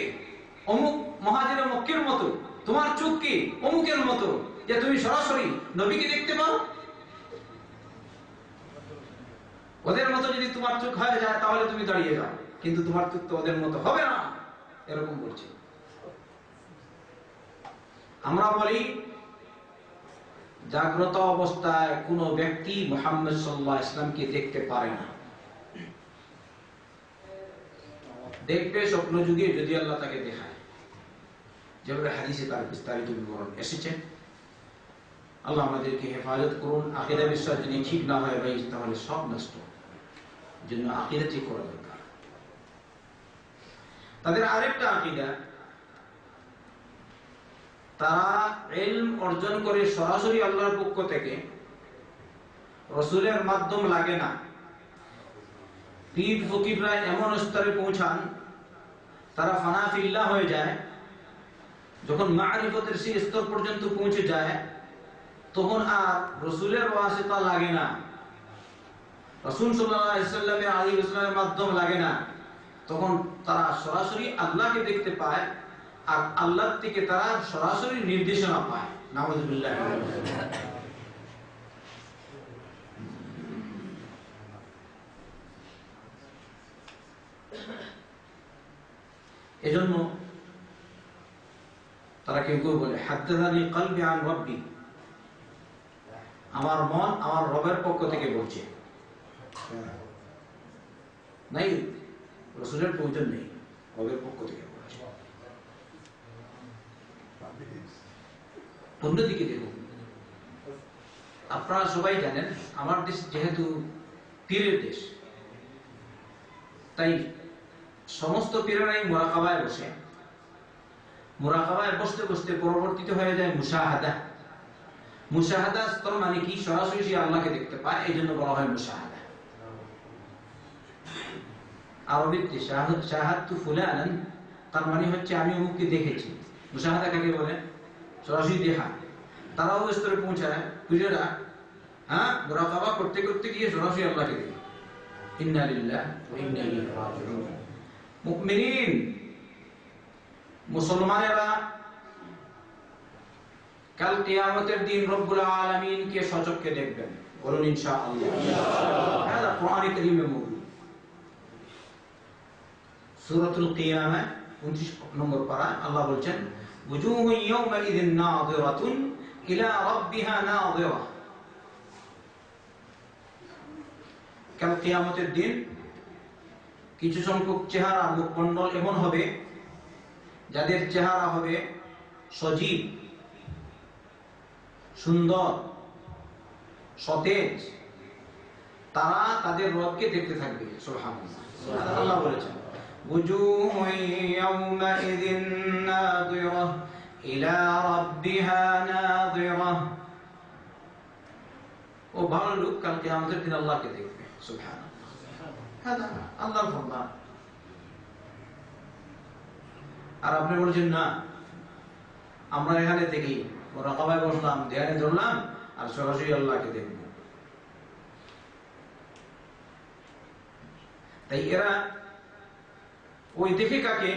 [SPEAKER 1] অমুক মুহাজির মক্কির মতো, তোমার চোখ কি অমুকের মতো, যে তুমি সরাসরি নবীকে দেখতে পাও? ওদের মতো যদি তোমার চোখ হয়ে যায় তাহলে তুমি দাঁড়িয়ে যাও, কিন্তু তোমার চোখ তো ওদের মতো হবে না, এরকম বলছি। আমরা বলি জাগ্রত অবস্থায় কোন ব্যক্তি মুহাম্মদ সাল্লাল্লাহু আলাইহি ওয়াসাল্লামকে দেখতে পারে না। দেখবে স্বপ্ন যুগে যদি আল্লাহ তাকে দেখায়, যেভাবে হাদিসে তার বিস্তারিত বিবরণ এসেছে। আল্লাহ আমাদেরকে হেফাজত করুন। আকীদা বিশ্বাস যদি ঠিক না হয় ভাই, তাহলে সব নষ্ট। জন্য আকীদা ঠিক করা দরকার। তাদের আরেকটা আকীদা, তারা ইলম অর্জন করে সরাসরি আল্লাহর পক্ষ থেকে, রাসূলের মাধ্যম লাগে না। পীর ফকিররা এমন স্তরে পৌঁছান, তারা ফানা ফিল্লাহ হয়ে যায়। যখন মারিফতের সেই স্তর পর্যন্ত পৌঁছে যায়, তখন আর রাসূলের ওয়াসিতা লাগে না। রাসূল সাল্লাল্লাহু আলাইহি ওয়াসাল্লামের আলাইহি ওয়াসাল্লামের মাধ্যম লাগে না, তখন তারা সরাসরি আল্লাহকে দেখতে পায় আর আল্লাহ থেকে তারা সরাসরি নির্দেশনা পায়। নাউযুবিল্লাহ। এজন্য তারা কেউ কেউ বলে হাদাদানি কলবি আন রব্বি, আমার মন আমার রবের পক্ষ থেকে বলছে। নাই, রাসূলের প্রয়োজন নেই, রবের পক্ষ থেকে বলছে। অন্যদিকে দেখুন, আপনারা সবাই জানেন আমার দেশ যেহেতু পীরের দেশ, তাই সমস্ত পীরেরাই মুরাকাবায় বসে। মুরাকাবায় বসতে বসতে পরবর্তীতে হয়ে যায় মুশাহাদা। মুশাহাদা স্তর মানে কি? সরাসরি সে আল্লাহকে দেখতে পায়, এই জন্য বলা হয় মুশাহাদা। আরবিতে শাহাদতু ফুলানান, তার মানে হচ্ছে আমি অমুককে দেখেছি। মুশাহাদা কাকে বলে? সরাসরি দেখা। তারাও স্তরে পৌঁছায় পীরেরা, মুরাকাবা করতে করতে গিয়ে সরাসরি আল্লাহকে দেখে। ইন্না লিল্লাহি ওয়া ইন্না ইলাইহি রাজিউন। মুমিনিন, মুসলমানেরা কাল কিয়ামতের দিন রব্বুল আলামিনকে সচক্ষে দেখবেন। বলুন ইনশাআল্লাহ। এটা কোরআনে কারীমে মওজুদ। সূরাতুল কিয়ামা 29 নম্বর পারা আল্লাহ বলেন, ওয়াজুহু ইয়াওমা ইযিন নাযিরাতুন ইলা রাব্বিহা নাযিরা। কাল কিয়ামতের দিন কিছু সংখ্যক চেহারা, মুখমণ্ডল এমন হবে যাদের চেহারা হবে সজীব, সুন্দর, সতেজ। তারা তাদের রবকে দেখতে থাকবে। সুবহানাল্লাহ। আল্লাহ বলেছেন, ওয়াজুহু ইয়াওমাইযিন নাযিরা ইলা রাব্বিহা নাযিরা। ও ভালো লোক কাল কিয়ামতের দিন আল্লাহকে দেখবে। সুবহানাল্লাহ। হাদা আল্লাহর ফরমান। আর আপনি বলছেন না, আমরা এখানে থেকে মুরাকাবায় বসলাম, ধ্যানে ধরলাম আর সরাসরি আল্লাহকে দেখব। তাই এরা ওই দেখে কাকে?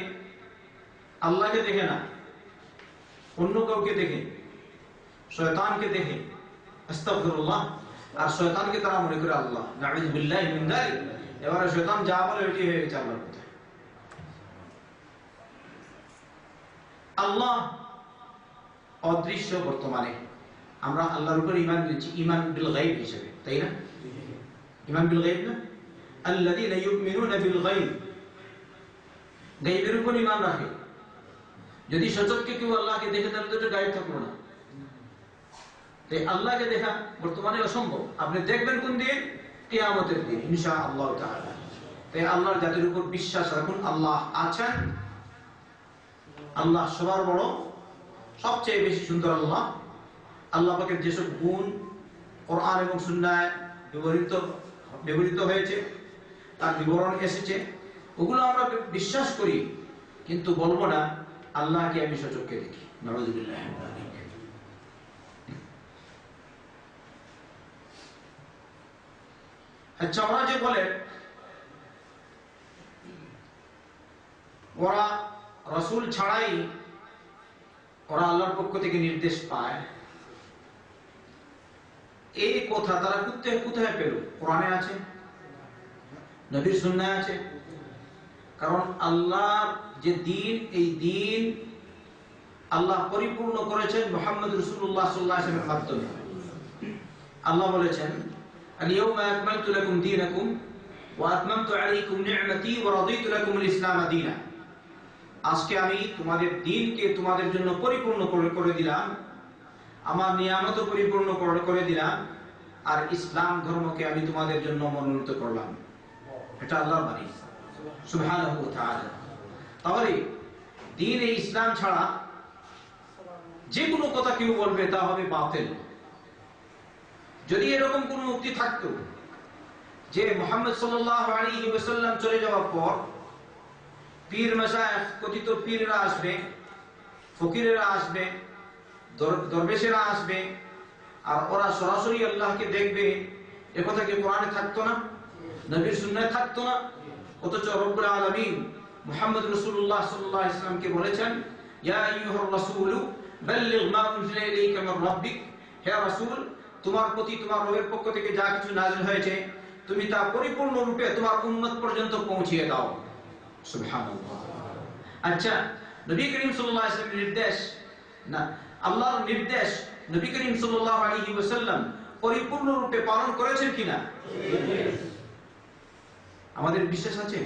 [SPEAKER 1] আল্লাহকে দেখে না, অন্য কাউকে দেখে, শয়তানকে দেখে। আস্তাগফিরুল্লাহ। আর শয়তানকে তারা মনে করে আল্লাহ। নাউযু বিল্লাহি মিন যালিক। এবারে শয়তান যা বলে ওইটি হয়ে গেছে আল্লাহর কথা। আল্লাহ অদৃশ্য। বর্তমানে আমরা আল্লাহর উপর ঈমান এনেছি, ঈমান বিল গায়ব হিসেবে, তাই না? ঈমান বিল গায়ব না, আল্লাযীনা ইউমিনুনা বিল গায়ব, গায়বের উপর ঈমান রাখে। যদি সচক্ষে কেউ আল্লাহকে দেখে তাহলে তো এটা গায়ব থাকলো না। তাই আল্লাহকে দেখা বর্তমানে অসম্ভব। আপনি দেখবেন কোন দিন? কিয়ামতের দিন ইনশাআল্লাহ তাআলা। তাই আল্লাহর জাতির উপর বিশ্বাস রাখুন, আল্লাহ আছেন। আল্লাহ সবার বড়, সবচেয়ে বেশি সুন্দর আল্লাহ। আল্লাহ পাকের যেসব গুণ কোরআন এবং সুন্নায় ব্যবহৃত হয়েছে, তার বিবরণ এসেছে, ওগুলো আমরা বিশ্বাস করি, কিন্তু বলবো না আল্লাহকে আমি সচক্ষে দেখি। নাউযুবিল্লাহ। আচ্ছা, ওরা যে বলে ওরা রাসূল ছাড়াই ওরা আল্লাহর পক্ষ থেকে নির্দেশ পায়, এই কথা তারা কোথায় পেল? কোরআনে আছে, নবীর সুন্নায় আছে। কারণ আল্লাহর যে দ্বীন, এই দ্বীন আল্লাহ পরিপূর্ণ করেছেন মুহাম্মদ রাসূলুল্লাহ সাল্লাল্লাহু আলাইহি ওয়াসাল্লামের মাধ্যমে। আল্লাহ বলেছেন, আল-ইয়াওমা আকমালতু লাকুম দীনাকুম ওয়া আতমামতু আলাইকুম নি'মাতি ওয়া রাদিতু লাকুমুল ইসলাম দীনা। আজকে আমি তোমাদের দ্বীনকে তোমাদের জন্য পরিপূর্ণ করে দিলাম, আমার নিয়ামত পরিপূর্ণ করে দিলাম, আর ইসলাম ধর্মকে আমি তোমাদের জন্য মনোনীত করলাম। এটা আল্লাহর বাণী সুবহানাহু ওয়া তাআলা। তাহলে দ্বীন এই ইসলাম ছাড়া যে কোনো কথা কেউ বলবে তা হবে বাতিল। যদি এরকম কোনো উক্তি থাকতো যে মুহাম্মদ সাল্লাল্লাহু আলাইহি ওয়াসাল্লাম চলে যাওয়ার পর পীর মাশায়েখ, কথিত পীররা আসবে, ফকিরেরা আসবে, দরবেশেরা আসবে, আর ওরা সরাসরি আল্লাহকে দেখবে, এ কথা কি কোরআনে থাকতো না? নবীর সুন্নাহ থাকতো না। অথচ রব্বুল আলামিন মুহাম্মদ রাসূলুল্লাহ সাল্লাল্লাহু আলাইহি ওয়াসাল্লামকে বলেছেন, ইয়া আইয়ুহার রাসূল বাল্লিগ মা উনজিলা ইলাইকা মির রাব্বিক, হে রাসূল তোমার প্রতি তোমার রবের পক্ষ থেকে যা কিছু নাযিল হয়েছে তুমি তা পরিপূর্ণ রূপে তোমার উম্মত পর্যন্ত পৌঁছিয়ে দাও। সুবহানাল্লাহ। আচ্ছা, নবী করিম সাল্লাল্লাহু আলাইহি ওয়াসাল্লামের নির্দেশ না, আল্লাহর নির্দেশ নবী করিম সাল্লাল্লাহু আলাইহি ওয়াসাল্লাম পরিপূর্ণ রূপে পালন করেছেন কিনা আমাদের বিশ্বাস আছে?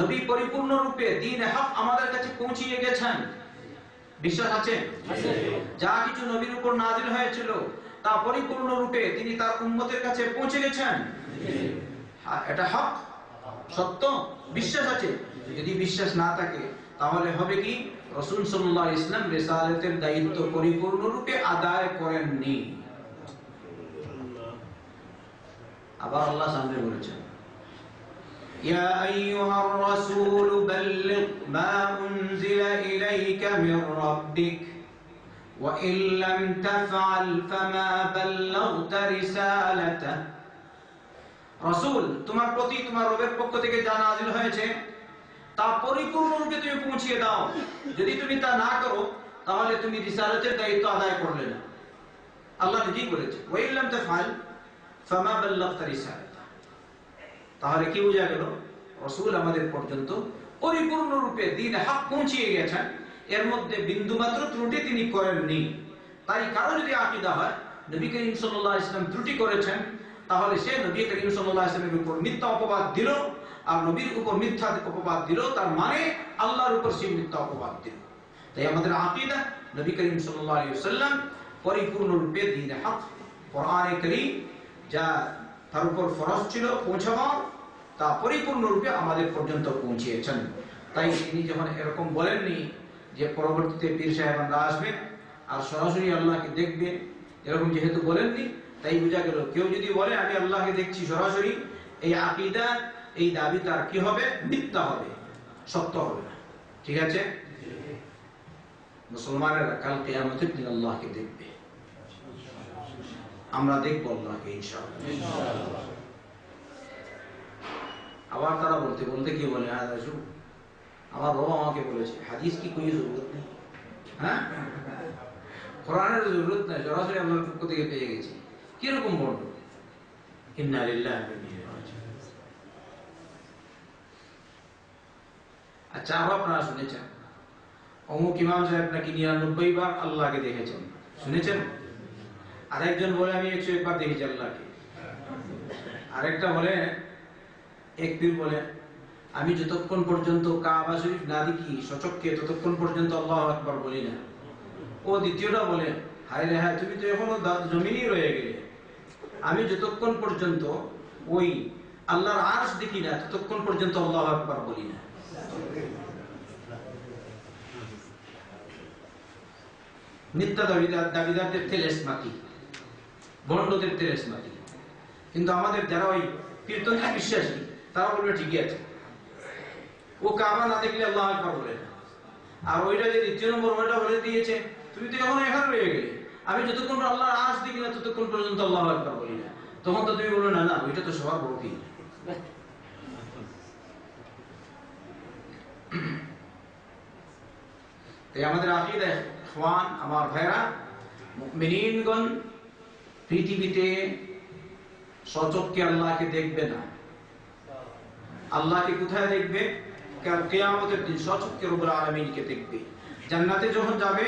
[SPEAKER 1] নবী পরিপূর্ণ রূপে দ্বীন হক আমাদের কাছে পৌঁছিয়ে গেছেন, বিশ্বাস আছে? যা কিছু নবীর উপর নাযিল হয়েছিল তা পরিপূর্ণ রূপে তিনি তার উম্মতের কাছে পৌঁছে গেছেন। এটা হক, সত্য, বিশ্বাস আছে। যদি বিশ্বাস না থাকে তাহলে হবে কি রাসূল সাল্লাল্লাহু আলাইহি ওয়াসাল্লাম রিসালাতের দায়িত্ব পরিপূর্ণ রূপে আদায় করেননি। আবার আল্লাহ সামনে বলেছেন, ইয়া আইয়ুহার রাসূল বাল্লিগ মা উনজিলা ইলাইকা মির রাব্বিক ওয়া ইন লাম তাফআল ফামা বাল্লাগতা রিসালাতা। রাসূল তোমার প্রতি তোমার রবের পক্ষ থেকে যা নাযিল হয়েছে তা পরিপূর্ণ রূপে তুমি পৌঁছিয়ে দাও। যদি তুমি তা না করো তাহলে তুমি রিসালাতের দায়িত্ব আদায় করলে না। আল্লাহ নিজেই বলেছে, ওয়া ইন লাম তাফআল ফামা বাল্লাগতা রিসালাতা। তাহলে কি বোঝা গেল? রাসূল আমাদের পর্যন্ত পরিপূর্ণ রূপে দ্বীন হক পৌঁছিয়ে গেছেন, এর মধ্যে বিন্দুমাত্র ত্রুটি তিনি করেননি। তাই কারো যদি আকীদা হয় নবী করিম সাল্লাল্লাহু আলাইহি ওয়াসাল্লাম ত্রুটি করেছেন, তাহলে সে নবী করিম সাল্লাল্লাহু আলাইহি ওয়াসাল্লামের উপর মিথ্যা অপবাদ দিল, আর নবীর উপর মিথ্যা অপবাদ দিল, তার মানে আল্লাহর উপর সে মিথ্যা অপবাদ দিল। তাই আমাদের আকীদা নবী করিম সাল্লাল্লাহু আলাইহি ওয়াসাল্লাম পরিপূর্ণ রূপে দ্বীন হক কোরআনে কারীম যা তার উপর ফরজ ছিল পৌঁছানো, তা পরিপূর্ণ রূপে আমাদের পর্যন্ত পৌঁছিয়েছেন। তাই তিনি যখন এরকম বলেননি যে পরবর্তীতে পীর সাহেবরা আসবেন আর সরাসরি আল্লাহকে দেখবে, এরকম যেহেতু বলেননি, তাই বোঝা গেল কেউ যদি বলে আমি আল্লাহকে দেখছি সরাসরি, এই আকীদা, এই দাবি তার কি হবে? মিথ্যা হবে, সত্য হবে না। ঠিক আছে? মুসলমানেরা কাল কিয়ামতের দিন আল্লাহকে দেখবে, আমরা দেখব আল্লাহকে ইনশাআল্লাহ। আবার তারা বলতে বলতে কি বলে, আমার বাবা আমাকে বলেছে, হাদিস কি কোই জরুরত নেই, হ্যাঁ কোরআনের জরুরত নাই, সরাসরি আল্লাহর পক্ষ থেকে পেয়ে গেছি। কিরকম বর্ণ? ইন্না লিল্লাহি ওয়া ইন্না ইলাইহি রাজিউন। আচ্ছা, আবার আপনারা শুনেছেন অমুক ইমাম সাহেব নাকি 99 বার আল্লাহকে দেখেছেন, শুনেছেন? আরেকজন বলে আমি 101 বার দেখেছি আল্লাহকে। আরেকটা বলে, এক পীর বলে আমি যতক্ষণ পর্যন্ত কাবা শরীফ না দেখি সচক্ষে ততক্ষণ পর্যন্ত আল্লাহু আকবার বলি না। ও দ্বিতীয়টা বলে, হায় রে হায়, তুমি তো এখনো জমিনেই রয়ে গেলে, আমি যতক্ষণ পর্যন্ত ওই আল্লাহর আরশ দেখি না ততক্ষণ পর্যন্ত আল্লাহু আকবার বলি না। মিথ্যা দাবিদারদের তেলেসমাতি, ভণ্ডদের তেলেসমাতি। কিন্তু আমাদের যারা ওই কীর্তনকে বিশ্বাসী তারা বলবে ঠিকই আছে, ও কাবা না দেখলে আল্লাহু আকবার বলে না। আর ওইটা যে দ্বিতীয় নম্বর ওইটা বলে দিয়েছে, তুমি তো এখন এখানে রয়ে গেলে, আমি যতক্ষণ আল্লাহর আরশ দেখি না ততক্ষণ পর্যন্ত আল্লাহু আকবার বলি না। তখন তো তুমি বলবে না না ওইটা তো সবার বড় পীর। তাই আমাদের আকীদা ইখওয়ান, আমার ভাইরা, মুমিনিনগণ পৃথিবীতে সচক্ষে আল্লাহকে দেখবে না। আল্লাহকে কোথায় দেখবে? কাল কিয়ামতের দিন সচক্ষে রব্বুল আলামিনকে দেখবে। জান্নাতে যখন যাবে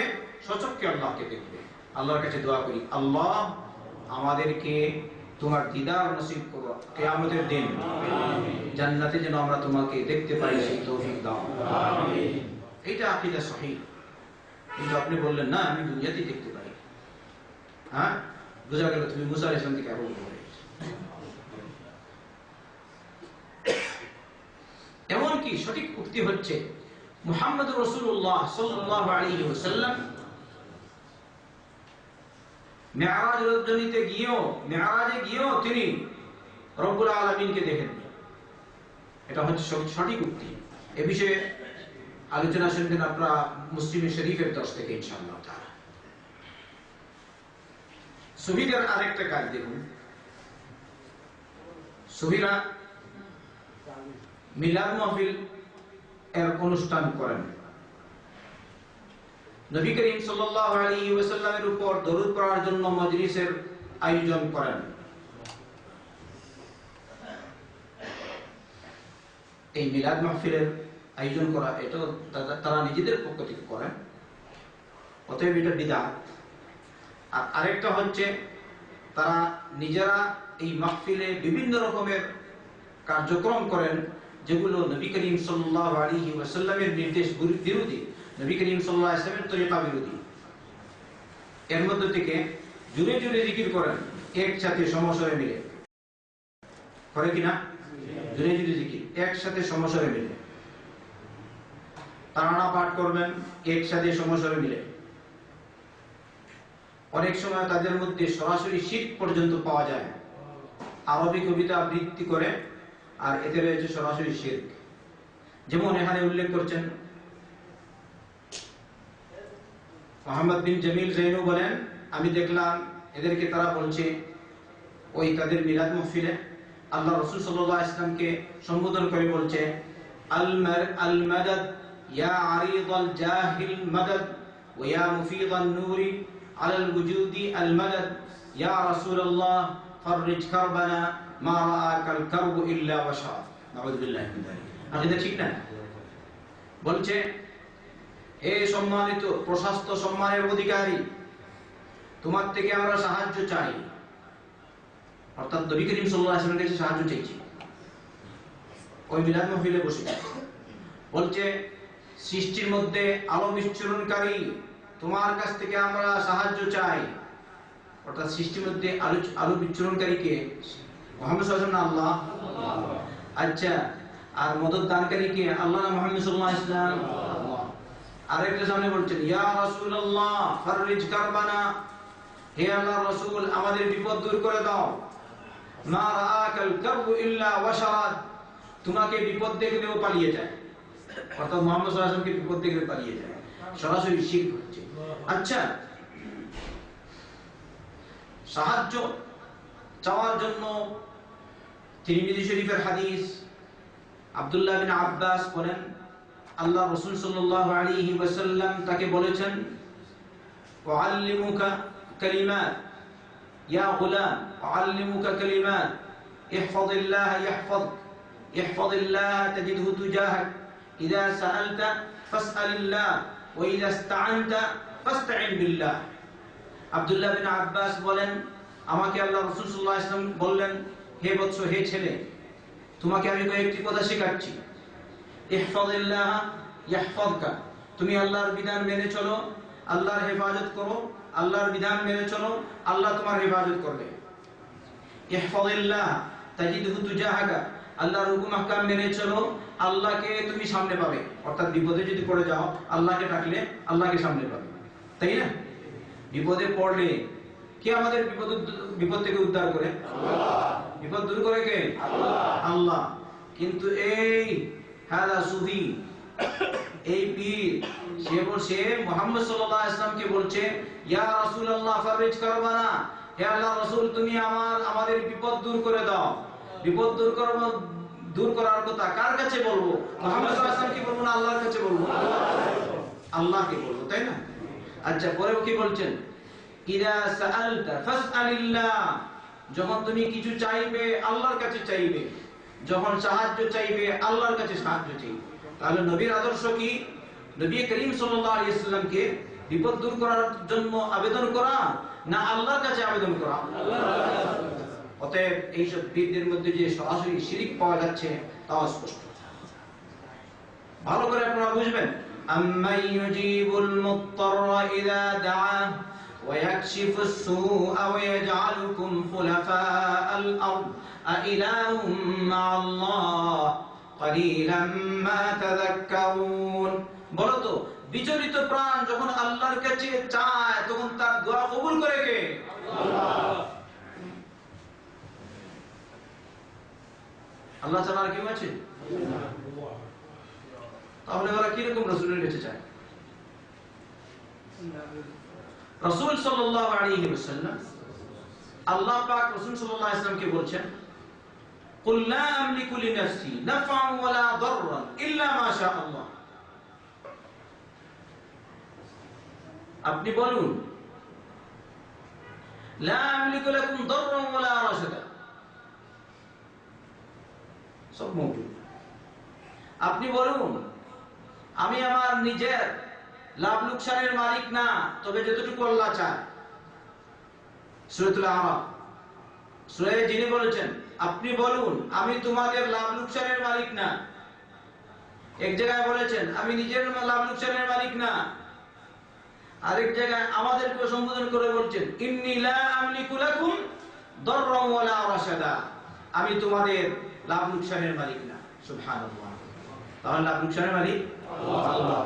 [SPEAKER 1] সচক্ষে আল্লাহকে দেখবে। আল্লাহর কাছে দোয়া করি, আল্লাহ আমাদেরকে তোমার দিদার নসিব করো কিয়ামতের দিন, জান্নাতে যেন আমরা তোমাকে দেখতে পাই সেই তৌফিক দাও। এইটা আকীদা সহিহ। কিন্তু আপনি বললেন না আমি দুনিয়াতেই দেখতে পাই, হ্যাঁ বোঝা গেল তুমি মুসা আলাইহিস সালাম থেকে আরো বড়। এমনকি সঠিক উক্তি হচ্ছে মুহাম্মদ রাসূলুল্লাহ সাল্লাল্লাহু আলাইহি ওয়াসাল্লাম মেরাজে গিয়েও তিনি রব্বুল আলামিনকে দেখেননি। এটা হচ্ছে সঠিক উক্তি। এ বিষয়ে আলোচনা শুনবেন আপনারা মুসলিম শরীফের 10 থেকে ইনশাআল্লাহ তাআলা। সুফিদের আরেকটা কাজ দেখুন, সুফিরা মিলাদ মাহফিল এর অনুষ্ঠান করেন, নবী করিম সাল্লাল্লাহু আলাইহি ওয়াসাল্লামের উপর দরুদ পড়ার জন্য মজলিসের আয়োজন করেন। এই মিলাদ মাহফিলের আয়োজন করা এটা তারা নিজেদের পক্ষ থেকে করেন, অতএব এটা বিদআত। আর আরেকটা হচ্ছে তারা নিজেরা এই মাহফিলে বিভিন্ন রকমের কার্যক্রম করেন যেগুলো নবী করিম সাল্লাল্লাহু আলাইহি ওয়াসাল্লামের নির্দেশ বিরোধী, নবী করিম সাল্লাল্লাহু আলাইহি ওয়াসাল্লামের তরিকা বিরোধী। এর মধ্যে থেকে জুড়ে জুড়ে জিকির করেন একসাথে সমস্বরে মিলে, করে কিনা? জুড়ে জুড়ে জিকির একসাথে সমস্বরে মিলে, তারানা পাঠ করবেন একসাথে সমস্বরে মিলে। অনেক সময় তাদের মধ্যে সরাসরি শিরক পর্যন্ত পাওয়া যায়, আরবি কবিতা আবৃত্তি করে আর এতে রয়েছে সরাসরি শিরক। যেমন এখানে উল্লেখ করছেন মোহাম্মদ বিন জামিল জৈনু বলেন, আমি দেখলাম এদেরকে তারা বলছে ওই তাদের মিলাদ মাহফিলে আল্লাহ রাসূল সাল্লাল্লাহু আলাইহি ওয়াসাল্লামকে সম্বোধন করে বলছে আল মাদাদ ইয়া আরিদাল জাহিল মাদাদ ওয়া ইয়া মুফিদান নূরি আলাল ওয়ুজুদি আল মাদাদ ইয়া রাসূলুল্লাহ ফাররিজ কারবানা মা রাআকাল কারবু ইল্লা ওয়াশা। নাউযু বিল্লাহি মিন যালিক। এটা ঠিক না? বলছে হে সম্মানিত প্রশস্ত সম্মানের অধিকারী, তোমার থেকে আমরা সাহায্য চাই, অর্থাৎ নবী করিম সাল্লাল্লাহু আলাইহি ওয়াসাল্লামের কাছে সাহায্য চাইছি ওই মিলাদ মাহফিলে বসে। বলছে সৃষ্টির মধ্যে আলো বিচ্ছুরণকারী তোমার কাছ থেকে আমরা সাহায্য চাই, অর্থাৎ সৃষ্টির মধ্যে আলো বিচ্ছুরণকারীকে মুহাম্মদ সাল্লাল্লাহু আলাইহি ওয়াসাল্লাম, আল্লাহ। আচ্ছা, আর মদত দানকারী কে? আল্লাহ না মুহাম্মদ সাল্লাল্লাহু আলাইহি ওয়াসাল্লাম। আরেকটা সামনে বলছেন ইয়া রাসূলুল্লাহ ফাররিজ কারবানা, হে আল্লাহর রাসূল আমাদের বিপদ দূর করে দাও। মা রাআকাল কারবু ইল্লা ওয়াশারাদ, তোমাকে বিপদ দেখলেও পালিয়ে যায়, অর্থাৎ মুহাম্মদ সাল্লাল্লাহু আলাইহি ওয়াসাল্লামকে বিপদ দেখলে পালিয়ে যায়, সরাসরি শিরক হচ্ছে। আচ্ছা, সাহায্য চাওয়ার জন্য তিরমিজি শরীফের হাদিস আব্দুল্লাহ বিন আব্বাস বলেন আল্লাহ রাসূল সাল্লাল্লাহু আলাইহি ওয়াসাল্লাম তাকে বলেছেন ওয়াআল্লিমুকা কালিমাত ইয়া গুলাম ওয়াআল্লিমুকা কালিমাত ইহফাজিল্লাহ ইয়াহফাযক ইহফাজিল্লাহ তাজিদহু তুজাহাক ইযা সাআলতা ফাসআলিল্লাহ ওয়া ইযা ইসতাআনতা ফাসতাইন বিল্লাহ। আব্দুল্লাহ বিন আব্বাস বলেন আমাকে আল্লাহ রাসূল সাল্লাল্লাহু আলাইহি ওয়াসাল্লাম বললেন, হে বৎস, হে ছেলে, তোমাকে আমি কয়েকটি কথা শেখাচ্ছি। ইহফাজিল্লাহ ইয়াহফাযকা, তুমি আল্লাহর বিধান মেনে চলো, আল্লাহর হেফাজত করো, আল্লাহর বিধান মেনে চলো, আল্লাহ তোমার হেফাজত করবে। ইহফাজিল্লাহ তাজিদহু তুজাহাকা, আল্লাহর হুকুম আহকাম মেনে চলো, আল্লাহকে তুমি সামনে পাবে, অর্থাৎ বিপদে যদি পড়ে যাও আল্লাহকে ডাকলে আল্লাহকে সামনে পাবে, তাই না? বিপদে পড়লে কে আমাদের বিপদ থেকে উদ্ধার করে? আল্লাহ। বিপদ দূর করে কে? আল্লাহ। কিন্তু এই হাদা সুফি, এই পীর, সে মুহাম্মদ সাল্লাল্লাহু আলাইহি ওয়াসাল্লামকে বলছে ইয়া রাসূলুল্লাহ ফাররিজ কারবানা, হে আল্লাহর রাসূল তুমি আমাদের বিপদ দূর করে দাও। বিপদ দূর করার কথা কার কাছে বলবো? মুহাম্মদ সাল্লাল্লাহু আলাইহি ওয়াসাল্লামকে বলবো না আল্লাহর কাছে বলবো? আল্লাহকে বলবো, তাই না? আচ্ছা, পরে কি বলছেন? ইযা সাআলতা ফাসআলিল্লাহ, যখন তুমি কিছু চাইবে আল্লাহর কাছে চাইবে, যখন সাহায্য চাইবে আল্লাহর কাছে সাহায্য চাইবে। তাহলে নবীর আদর্শ কি? নবী করিম সাল্লাল্লাহু আলাইহি ওয়াসাল্লামকে বিপদ দূর করার জন্য আবেদন করা না আল্লাহর কাছে আবেদন করা? অতএব এইসব পীরদের মধ্যে যে সরাসরি শিরক পাওয়া যাচ্ছে তা স্পষ্ট। ভালো করে আপনারা বুঝবেন। আম্মান ইউজিবুল মুত্তাররা ইযা দাআ ওয়া ইয়াকশিফুস সুআ ওয়া ইয়াজআলুকুম খুলাফাআল আরদ আইলাহুম মা'আল্লাহ ক্বালিলাম মা তাযাক্কারুন। বলো তো, বিচলিত প্রাণ যখন আল্লাহর কাছে চায় তখন তার দোয়া কবুল করে কে? আল্লাহ। আল্লাহ ছাড়া আর কেউ আছে? তাহলে ওরা কিরকম রাসূলের কাছে চায়? রাসূল সাল্লাল্লাহু আলাইহি ওয়াসাল্লাম, আল্লাহ পাক রাসূল সাল্লাল্লাহু আলাইহি ওয়াসাল্লামকে বলছেন কুল লা আমলিকু লিনাফসি নাফআন ওয়ালা দাররান ইল্লা মা শা আল্লাহ। আপনি বলুন লা আমলিকু লাকুম দাররান ওয়ালা রাশাদা, সব মওজুদ। আপনি বলুন আমি আমার নিজের লাভ লোকসানের মালিক না, তবে যতটুকু আল্লাহ চায়। সূরাতুল আরাফ সূরা যিনি বলেছেন আপনি বলুন আমি তোমাদের লাভ লোকসানের মালিক না। এক জায়গায় বলেছেন আমি নিজের লাভ লোকসানের মালিক না, আরেক জায়গায় আমাদেরকে সম্বোধন করে বলছেন ইন্নী লা আমলিকু লাকুম দাররান ওয়ালা রাশাদা, আমি তোমাদের লাভ লোকসানের মালিক না। সুবহানাল্লাহ। তাহলে লাভ লোকসানের মালিক আল্লাহ।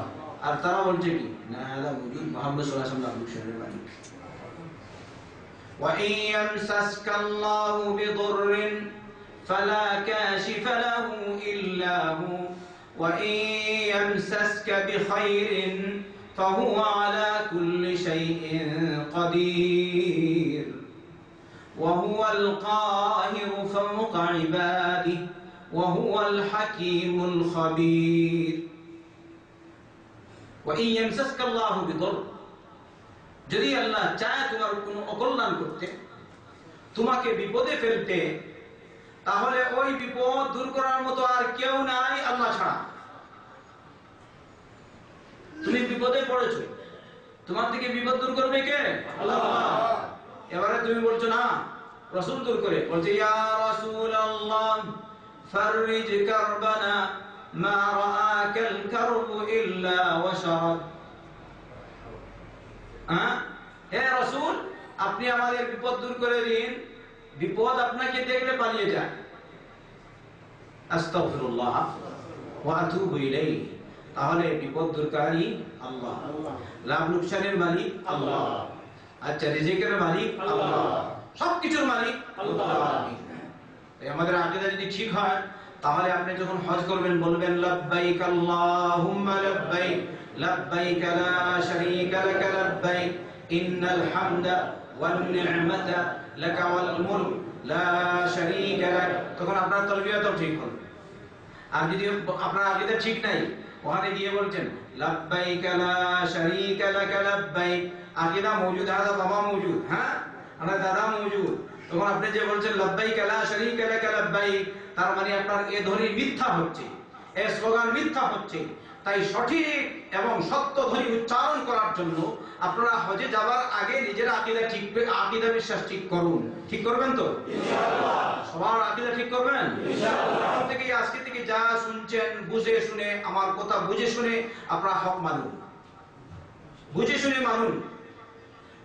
[SPEAKER 1] আর তারা বলছে কি না আল্লাহ মওজুদ, মুহাম্মদ সাল্লাল্লাহু আলাইহি ওয়াসাল্লাম লাভ লোকসানের মালিক। وَإِن يَمْسَسْكَ اللَّهُ بِضُرٍّ فَلَا كَاشِفَ لَهُ إِلَّا هُوَ وَإِن يَمْسَسْكَ بِخَيْرٍ فَهُوَ عَلَى كُلِّ شَيْءٍ قَدِيرٌ وَهُوَ الْقَاهِرُ فَوْقَ عِبَادِهِ وَهُوَ الْحَكِيمُ الْخَبِيرُ وَإِن يَمْسَسْكَ اللَّهُ بِضُرٍّ, যদি আল্লাহ চায় তোমার কোনো অকল্যাণ করতে, তোমাকে বিপদে ফেলতে, তাহলে ওই বিপদ দূর করার মতো আর কেউ নাই আল্লাহ ছাড়া। তুমি বিপদে পড়েছো, তোমার থেকে বিপদ দূর করবে কে? আল্লাহ। এবারে তুমি বলছো না রাসূল দূর করে, বলছে ইয়া রাসূলুল্লাহ ফাররিজ কারবানা মা রাআকাল কারবু ইল্লা ওয়াশারাব। হে রাসূল আপনি আমাদের বিপদ দূর করে দিন, বিপদ আপনাকে দেখলে পালিয়ে যায়। আস্তাগফিরুল্লাহ ওয়া আতুবু ইলাইহি। তাহলে বিপদ দূরকারী আল্লাহ, লাভ লোকসানের মালিক আল্লাহ, আচ্ছা রিজিকের মালিক আল্লাহ, সবকিছুর মালিক আল্লাহ। আমাদের আকীদা যদি ঠিক হয় তাহলে আপনি যখন হজ করবেন বলবেন লাব্বাইক আল্লাহুম্মা লাব্বাইক লাব্বাইক লা শারীকা লাক লাব্বাইক ইন্নাল হামদা ওয়ান নি'মাতা লাকা ওয়াল মুলক লা শারীকা লাক। তখন আপনার তালবিয়াটাও ঠিক হবে। আর যদি আপনার আকীদা ঠিক নাই, ওখানে গিয়ে বলছেন লাব্বাইক লা শারীকা লাক লাব্বাইক, আকীদা মওজুদ আছে, বাবা মওজুদ, হ্যাঁ আমরা দাদা মওজুদ, তখন আপনি যে বলছেন লাব্বাইক লা শারীকা লাক লাব্বাইক, তার মানে আপনার এই ধ্বনি মিথ্যা হচ্ছে, এই স্লোগান মিথ্যা হচ্ছে। তাই সঠিক এবং সত্য ধ্বনি উচ্চারণ করার জন্য আপনারা হজে যাবার আগে নিজের আকীদা ঠিক, আকীদা বিশ্বাস ঠিক করুন। ঠিক করবেন তো ইনশাআল্লাহ? সবার আকীদা ঠিক করবেন ইনশাআল্লাহ। এখন থেকে আজকে থেকে যা শুনছেন বুঝে শুনে, আমার কথা বুঝে শুনে আপনারা হক মানুন, বুঝে শুনে মানুন।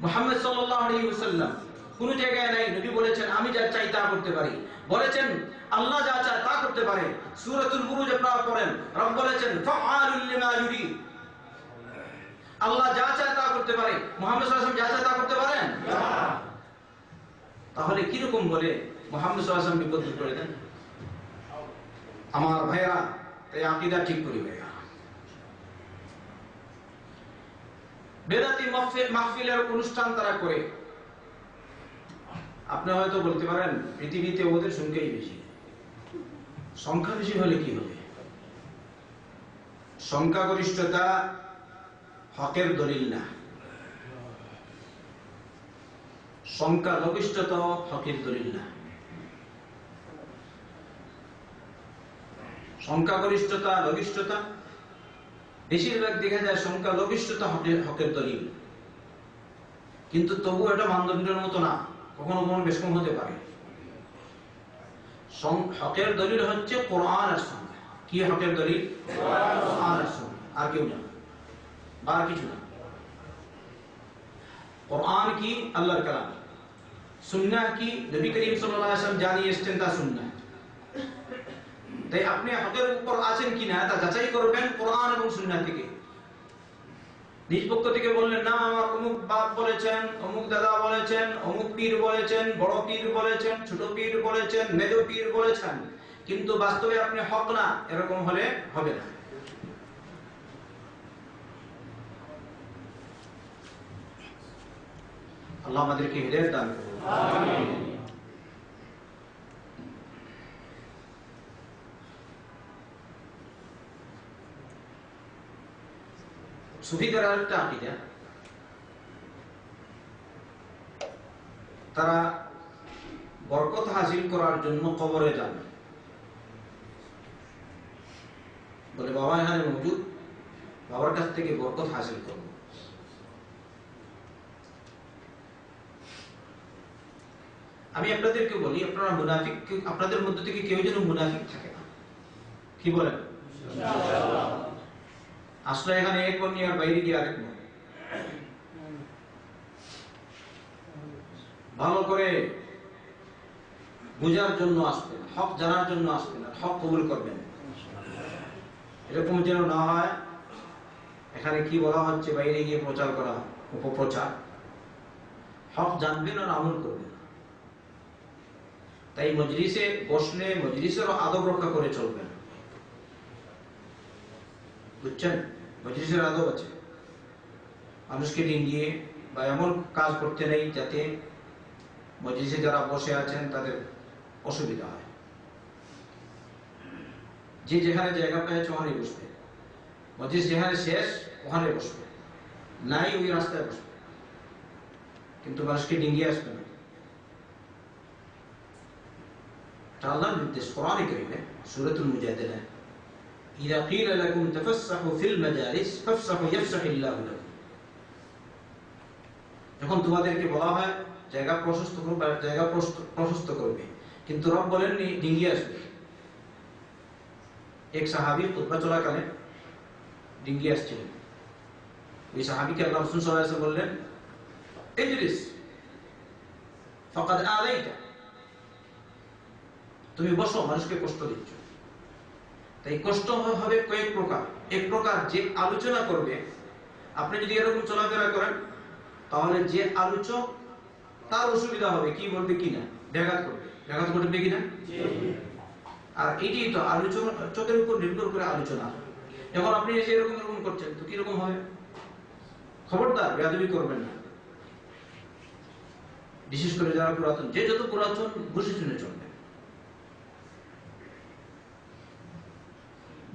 [SPEAKER 1] মুহাম্মদ সাল্লাল্লাহু আলাইহি ওয়াসাল্লাম কোন জায়গায় নাই নবী বলেছেন আমি যা চাই তা করতে পারি, বলেছেন আল্লাহ যা চায় তা করতে পারে। সূরাতুল বুরুজ আপনারা পড়েন, রব বলেছেন ফাআলুল লিমা ইউরিদ, আল্লাহ যা চায় তা করতে পারে। মুহাম্মদ সাল্লাল্লাহু আলাইহি ওয়াসাল্লাম যা চায় তা করতে পারেন না। তাহলে কি রকম বলে মুহাম্মদ সাল্লাল্লাহু আলাইহি ওয়াসাল্লাম বিপদ দূর করে দেন? আমার ভাইরা তাই আকীদা ঠিক করি ভাইরা। বেদাতি মাহফিলের অনুষ্ঠান তারা করে, আপনি হয়তো বলতে পারেন পৃথিবীতে ওদের সংখ্যাই বেশি। সংখ্যা বেশি হলে কি হবে? সংখ্যাগরিষ্ঠতা হকের দলিল না, সংখ্যালঘিষ্ঠতা হকের দলিল না। সংখ্যাগরিষ্ঠতা লঘিষ্ঠতা বেশিরভাগ দেখা যায় সংখ্যালঘিষ্ঠতা হকের দলিল, কিন্তু তবু এটা মানদণ্ডের মতো না, কখনো কখনো বেশ কম হতে পারে। হকের দলিল হচ্ছে কোরআন আর সুন্নাহ। কি হকের দলিল? কোরআন আর সুন্নাহ, আর কেউ না, আর কিছু না। কোরআন কি? আল্লাহর কালাম। সুন্নাহ কি? নবী করিম সাল্লাল্লাহু আলাইহি ওয়াসাল্লাম জানিয়ে এসেছেন তা সুন্নাহ। তাই আপনি হকের উপর আছেন কিনা তা যাচাই করবেন কোরআন এবং সুন্নাহ থেকে। নিজ পক্ষ থেকে বললেন না আমার অমুক বাপ বলেছেন, অমুক দাদা বলেছেন, অমুক পীর বলেছেন, বড় পীর বলেছেন, ছোট পীর বলেছেন, মেজো পীর বলেছেন, কিন্তু বাস্তবে আপনি হক না, এরকম হলে হবে না। আল্লাহ আমাদেরকে হিদায়াত দান করুন। আমিন। সুফিদের আরেকটা আকীদা, তারা বরকত হাসিল করার জন্য কবরে যান, বলে বাবা এখানে মজুদ, বাবার কাছ থেকে বরকত হাসিল করব। আমি আপনাদেরকে বলি, আপনারা মুনাফিক, আপনাদের মধ্যে থেকে কেউ যেন মুনাফিক থাকে না। কি বলেন? আসলে এখানে এক মন আর বাইরে গিয়ে আরেক মন। ভালো করে বোঝার জন্য আসবেন, হক জানার জন্য আসবেন, হক কবুল করবেন। এরকম যেন না হয় এখানে কি বলা হচ্ছে বাইরে গিয়ে প্রচার করা, উপপ্রচার। হক জানবেন আর আমল করবেন। তাই মজলিসে বসলে মজলিসেরও আদব রক্ষা করে চলবেন, বুঝছেন? মজলিসের আদব আছে, মানুষকে ডিঙ্গিয়ে বা এমন কাজ করতে নেই যাতে মজলিসে যারা বসে আছেন তাদের অসুবিধা হয়। যে যেখানে জায়গা পেয়েছে ওখানে বসবে, মজলিস যেখানে শেষ ওখানে বসবে, নাই ওই রাস্তায় বসবে, কিন্তু মানুষকে ডিঙ্গিয়ে আসবে না। আল্লাহর নির্দেশ কোরআনে কারীমে সূরাতুল মুজাদালা, ইযা ক্বিলা লাকুম তাফাসসাহু ফিল মাজালিস ফাফসাহু ইয়াফসাহিল্লাহু লাকুম। যখন তোমাদেরকে বলা হয় জায়গা প্রশস্ত করবে, জায়গা প্রশস্ত করবে, কিন্তু রব বলেননি ডিঙ্গিয়ে আসবে। এক সাহাবী খুতবা চলাকালে ডিঙ্গিয়ে আসছিলেন। ওই সাহাবীকে আল্লাহ রাসূল সাল্লাল্লাহু আলাইহি ওয়াসাল্লাম বললেন, ইজলিস ফাকাদ আলাইতা, তুমি বসো, মানুষকে কষ্ট দিচ্ছ। তাই কষ্ট হবে কয়েক প্রকার। এক প্রকার, যে আলোচনা করবে, আপনি যদি এরকম চলাফেরা করেন তাহলে যে আলোচক তার অসুবিধা হবে, কি বলবে কিনা, ব্যাঘাত করবে, ব্যাঘাত করবে কিনা। আর এটি তো আলোচকের উপর নির্ভর করে আলোচনা। এখন আপনি এসে এরকম এরকম করছেন তো কিরকম হবে? খবরদার বেয়াদবি করবেন না। বিশেষ করে যারা পুরাতন, যে যত পুরাতন বুঝে শুনে চলবে।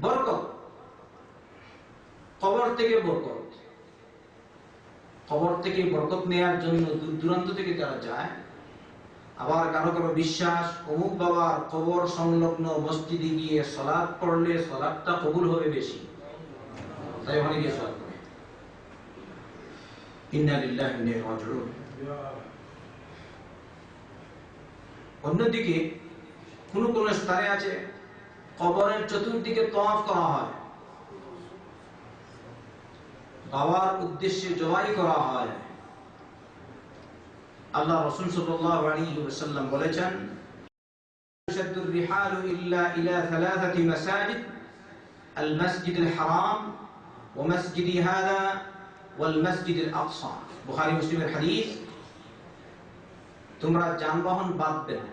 [SPEAKER 1] বরকত, কবর থেকে বরকত, কবর থেকে বরকত নেয়ার জন্য দূর দূরান্ত থেকে যারা যায়, আবার কারো কারো বিশ্বাস অমুক বাবার কবর সংলগ্ন মসজিদে গিয়ে সালাত পড়লে সালাতটা কবুল হবে বেশি, তাই ওখানে গিয়ে সালাত পড়ে। ইন্না লিল্লাহি ওয়া ইন্না ইলাইহি রাজিউন। অন্যদিকে কোন কোন স্থানে আছে কবরের চতুর্দিকে তওয়াফ করা হয়, বাবার উদ্দেশ্যে জবাই করা হয়। আল্লাহ রাসূল সাল্লাল্লাহু আলাইহি ওয়াসাল্লাম বলেছেন, শাদ্দুর রিহাল ইল্লা ইলা থালাথাতি মাসাজিদ, আল মাসজিদুল হারাম ওয়া মাসজিদি হাযা ওয়াল মাসজিদুল আকসা। বুখারী মুসলিমের হাদিস। তোমরা যানবাহন বাঁধবে না।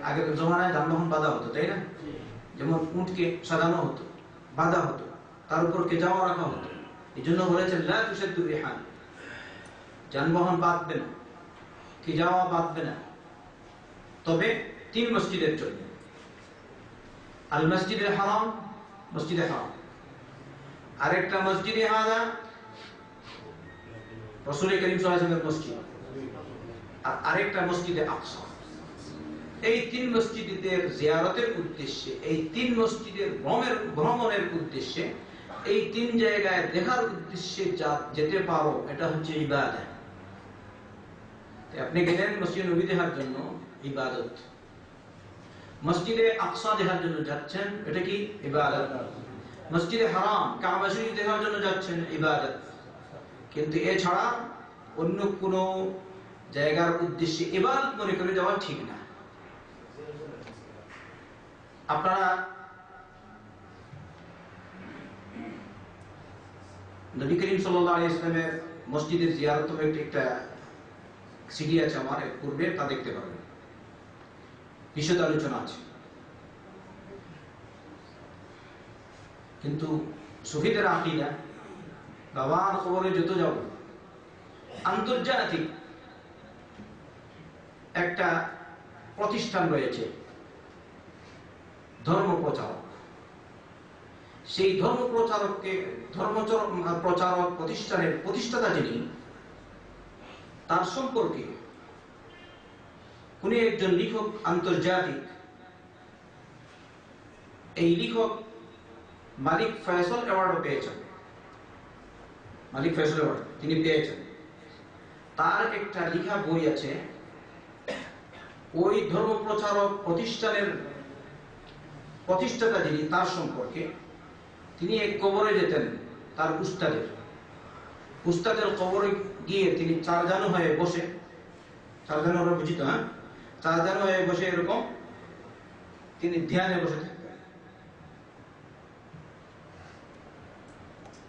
[SPEAKER 1] আগের জমানায় যানবাহন বাঁধা হতো, তাই না? যেমন উটকে সাজানো হতো, বাঁধা হতো, তার উপর কেজাওয়া রাখা হতো। এই জন্য বলেছেন লা তুশাদ্দুর রিহাল, যানবাহন বাঁধবে না, কেজাওয়া বাঁধবে না, তবে তিন মসজিদের জন্য। আল মসজিদুল হারাম, মসজিদে হারাম, আরেকটা মসজিদে হাযা, রাসূল করিম সাল্লাল্লাহু আলাইহি ওয়াসাল্লামের মসজিদ, আর আরেকটা মসজিদে আকসা। এই তিন মসজিদের জিয়ারতের উদ্দেশ্যে, এই তিন মসজিদের ভ্রমণের উদ্দেশ্যে, এই তিন জায়গায় দেখার উদ্দেশ্যে যেতে পারো, এটা হচ্ছে ইবাদত। আপনি গেলেন মসজিদ নবী দেখার জন্য, ইবাদত। মসজিদে আকসা দেখার জন্য যাচ্ছেন, এটা কি? ইবাদত। মসজিদে হারাম, কাবা শরীফ দেখার জন্য যাচ্ছেন, ইবাদত। কিন্তু এছাড়া অন্য কোন জায়গার উদ্দেশ্যে ইবাদত মনে করে যাওয়া ঠিক না। আপনারা নবী করিম সাল্লাল্লাহু আলাইহি ওয়াসাল্লামের মসজিদের জিয়ারত একটা সিডি আছে আমার পূর্বে, তা দেখতে পাবেন, বিশদ আলোচনা আছে। কিন্তু সুফিদের আকীদা, বাবার কবরে যত যাব, আন্তর্জাতিক একটা প্রতিষ্ঠান রয়েছে ধর্ম প্রচারক। সেই ধর্ম প্রচারক প্রতিষ্ঠানের প্রতিষ্ঠাতা যিনি, তার সম্পর্কে উনি একজন লেখক, আন্তর্জাতিক। এই লেখক মালিক ফয়সাল অ্যাওয়ার্ডও পেয়েছেন। মালিক ফয়সাল অ্যাওয়ার্ড তিনি পেয়েছেন। তার একটা লেখা বই আছে, ওই ধর্ম প্রচারক প্রতিষ্ঠানের প্রতিষ্ঠাতা যিনি, তার সম্পর্কে। তিনি এক কবরে যেতেন, তার উস্তাদের কবরে গিয়ে তিনি চারজানু হয়ে বসে, চারজানু আমরা বুঝি তো, হ্যাঁ, চারজানু হয়ে বসে এরকম তিনি ধ্যানে বসে থাকতেন।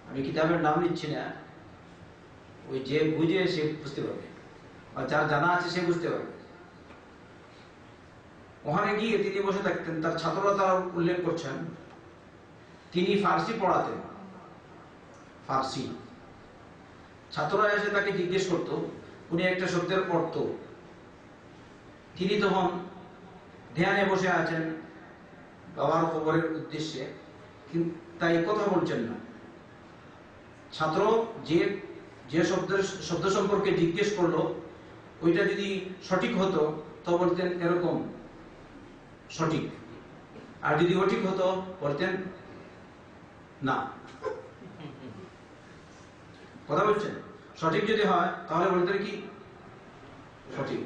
[SPEAKER 1] আমি কিতাবের নাম নিচ্ছি না, ওই যে বুঝে সে বুঝতে পারবে, আর যার জানা আছে সে বুঝতে পারবে। ওখানে গিয়ে তিনি বসে থাকতেন। তার ছাত্ররা তারা উল্লেখ করছেন, তিনি ফার্সি পড়াতেন। ফার্সি ছাত্ররা এসে তাকে জিজ্ঞেস করত, উনি একটা শব্দের অর্থ, তিনি তখন ধ্যানে বসে আছেন বাবার কবরের উদ্দেশ্যে, তাই কথা বলছেন না। ছাত্র যে শব্দ সম্পর্কে জিজ্ঞেস করলো, ওইটা যদি সঠিক হতো তো বলতেন এরকম সঠিক, আর যদি অঠিক হতো বলতেন না। কথা বলছেন? সঠিক যদি হয় তাহলে বলতেন কি সঠিক,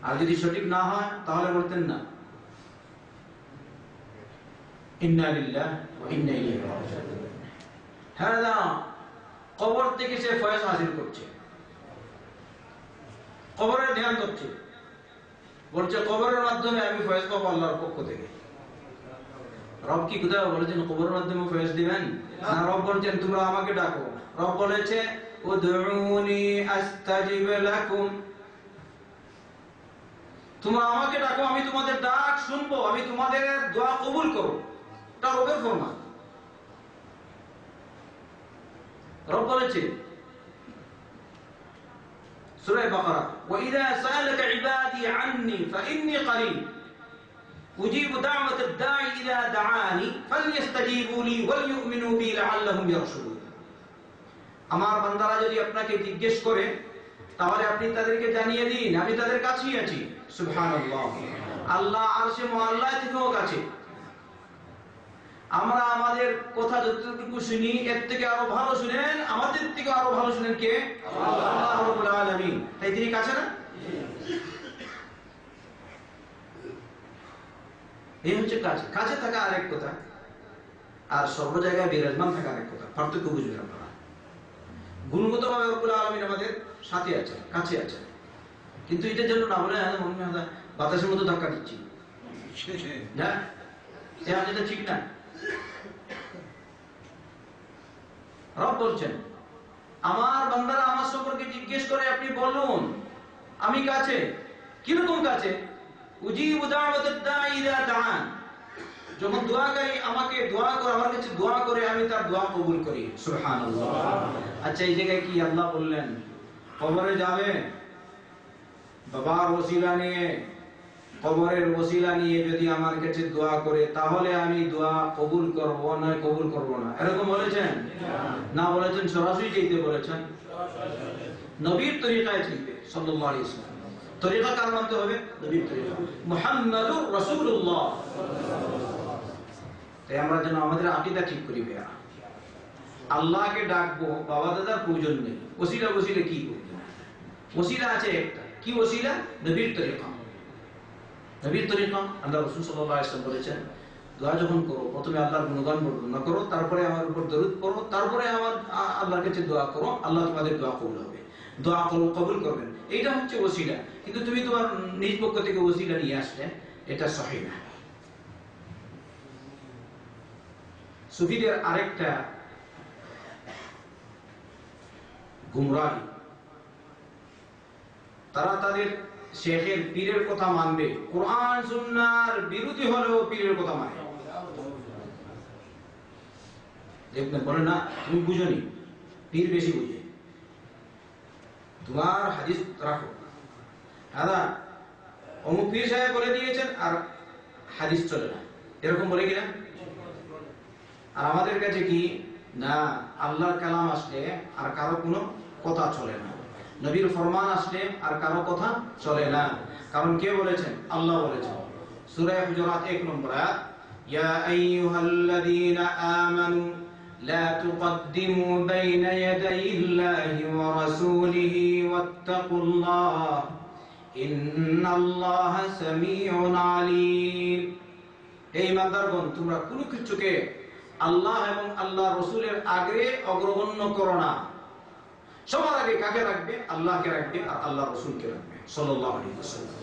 [SPEAKER 1] আর যদি সঠিক না হয় তাহলে বলতেন না। ইন্না লিল্লাহি ওয়া ইন্না ইলাইহি রাজিউন। হাদা কবর থেকে সে ফয়েজ হাসিল করছে, কবরের ধ্যান করছে, বলছে কবরের মাধ্যমে আমি ফয়েজ পাবো আল্লাহর পক্ষ থেকে। রব কি কোথাও বলেছেন কবরের মাধ্যমে ফয়েজ দিবেন? না, রব বলছেন তোমরা আমাকে ডাকো। রব বলেছে উদউনি আস্তাজিব লাকুম, তোমরা আমাকে ডাকো, আমি তোমাদের ডাক শুনবো, আমি তোমাদের দোয়া কবুল করব। এটা রবের ফরমান। রব বলেছে সূরা বাকারা, ওয়া ইযা সাআলাকা ইবাদি আন্নী ফাইন্নী করিব উজিবু দাওয়াতাদ দাঈ ইযা দাআনি ফালইস্তাজিবু লি ওয়াল ইউমিনু বি লাআল্লাহুম ইয়ারশুদুন। আমার বান্দারা যদি আপনাকে জিজ্ঞেস করে তাহলে আপনি তাদেরকে জানিয়ে দিন আমি তাদের কাছেই আছি। সুবহানাল্লাহ। আল্লাহ আরশে মুআল্লা থেকেও কাছে। আমরা আমাদের কথা যতটুকু শুনি এর থেকে আরো ভালো শুনেন, আমাদের থেকে আরো ভালো শুনেন কে? আল্লাহ রাব্বুল আলামিন। তাই তিনি কাছে না? এই হচ্ছে কাছে। কাছে থাকা আরেক কথা, আর সর্ব জায়গায় বিরাজমান থাকা আরেক কথা। পার্থক্য বুঝবেন আপনারা। গুণগতভাবে রব্বুল আলামিন আমাদের সাথে আছে, কাছে আছে, কিন্তু এটা যেন না বলে বাতাসের মতো ধাক্কা দিচ্ছি, না, এটা ঠিক না। রব বলছেন আমার বান্দারা আমার সম্পর্কে জিজ্ঞেস করে আপনি বলুন আমি কাছে। কিরকম কাছে? উজিবু দাওয়াতাদ দাঈ ইযা দাআন, যখন দোয়াকারী আমাকে দোয়া করে, আমার কাছে দোয়া করে, আমি তার দোয়া কবুল করি। সুবহানাল্লাহ। আচ্ছা, এই জায়গায় কি আল্লাহ বললেন কবরে যাবে বাবার ওসিলা নিয়ে, কবরের ওসিলা নিয়ে যদি আমার কাছে দোয়া করে তাহলে আমি দোয়া কবুল করব না কবুল করব না, এরকম বলেছেন? না, বলেছেন সরাসরি চাইতে বলেছেন, নবীর তরিকায় চাইতে সাল্লাল্লাহু আলাইহি ওয়াসাল্লাম। তরিকা কার মানতে হবে? নবীর তরিকা, মুহাম্মাদুর রাসূলুল্লাহ। তাই আমরা যেন আমাদের আকীদা ঠিক করি ভাইয়া। আল্লাহকে ডাকবো, বাবা দাদার প্রয়োজন নেই। ওসিলা ওসিলা কি করবে? ওসিলা আছে একটা, কি ওসিলা? নবীর তরিকা। নবীর তরিকা আল্লাহ রাসূল সাল্লাল্লাহু আলাইহি ওয়াসাল্লাম বলেছেন দোয়া যখন করো প্রথমে আল্লাহর গুণগান বর্ণনা করো, তারপরে আমার উপর দরুদ পড়ো, তারপরে আমার আল্লাহর কাছে দোয়া করো, আল্লাহ তোমাদের দোয়া কবুল হবে, দোয়া কবুল করবেন। এইটা হচ্ছে ওসিলা। কিন্তু তুমি তোমার নিজ পক্ষ থেকে ওসিলা নিয়ে আসলে এটা সহিহ না। সুফিদের আরেকটা গুমরাহি, তারা তাদের শেখের পীরের কথা মানবে, কোরআন সুন্নাহর বিরোধী হলেও পীরের কথা মানে। দেখবেন বলে না তুমি বুঝোনি, পীর বেশি বুঝে, তোমার হাদিস রাখো। দাদা অমুক পীর সাহেব বলে দিয়েছেন আর হাদিস চলে না, এরকম বলে কিনা? আর আমাদের কাছে কি না, আল্লাহর কালাম আসলে আর কারো কোনো কথা চলে না, নবীর ফরমান আসলে আর কারো কথা চলে না। কারণ কে বলেছেন? আল্লাহ বলেছেন। সূরা হুজুরাত 1 নম্বর আয়াত, ইয়া আইয়ুহাল্লাযীনা আমানু লা তুকদ্দিমু বাইনা ইয়াদাইল্লাহি ওয়া রাসূলিহি ওয়াত্তাকুল্লাহ ইন্নাল্লাহা সামিউন আলীম। হে ঈমানদারগণ, তোমরা কোনো কিছুকে আল্লাহ এবং আল্লাহর রাসূলের আগে অগ্রগণ্য করো না। সবার আগে কাকে রাখবে? আল্লাহকে রাখবে আর আল্লাহর রাসূলকে রাখবে সাল্লাল্লাহু আলাইহি ওয়াসাল্লাম।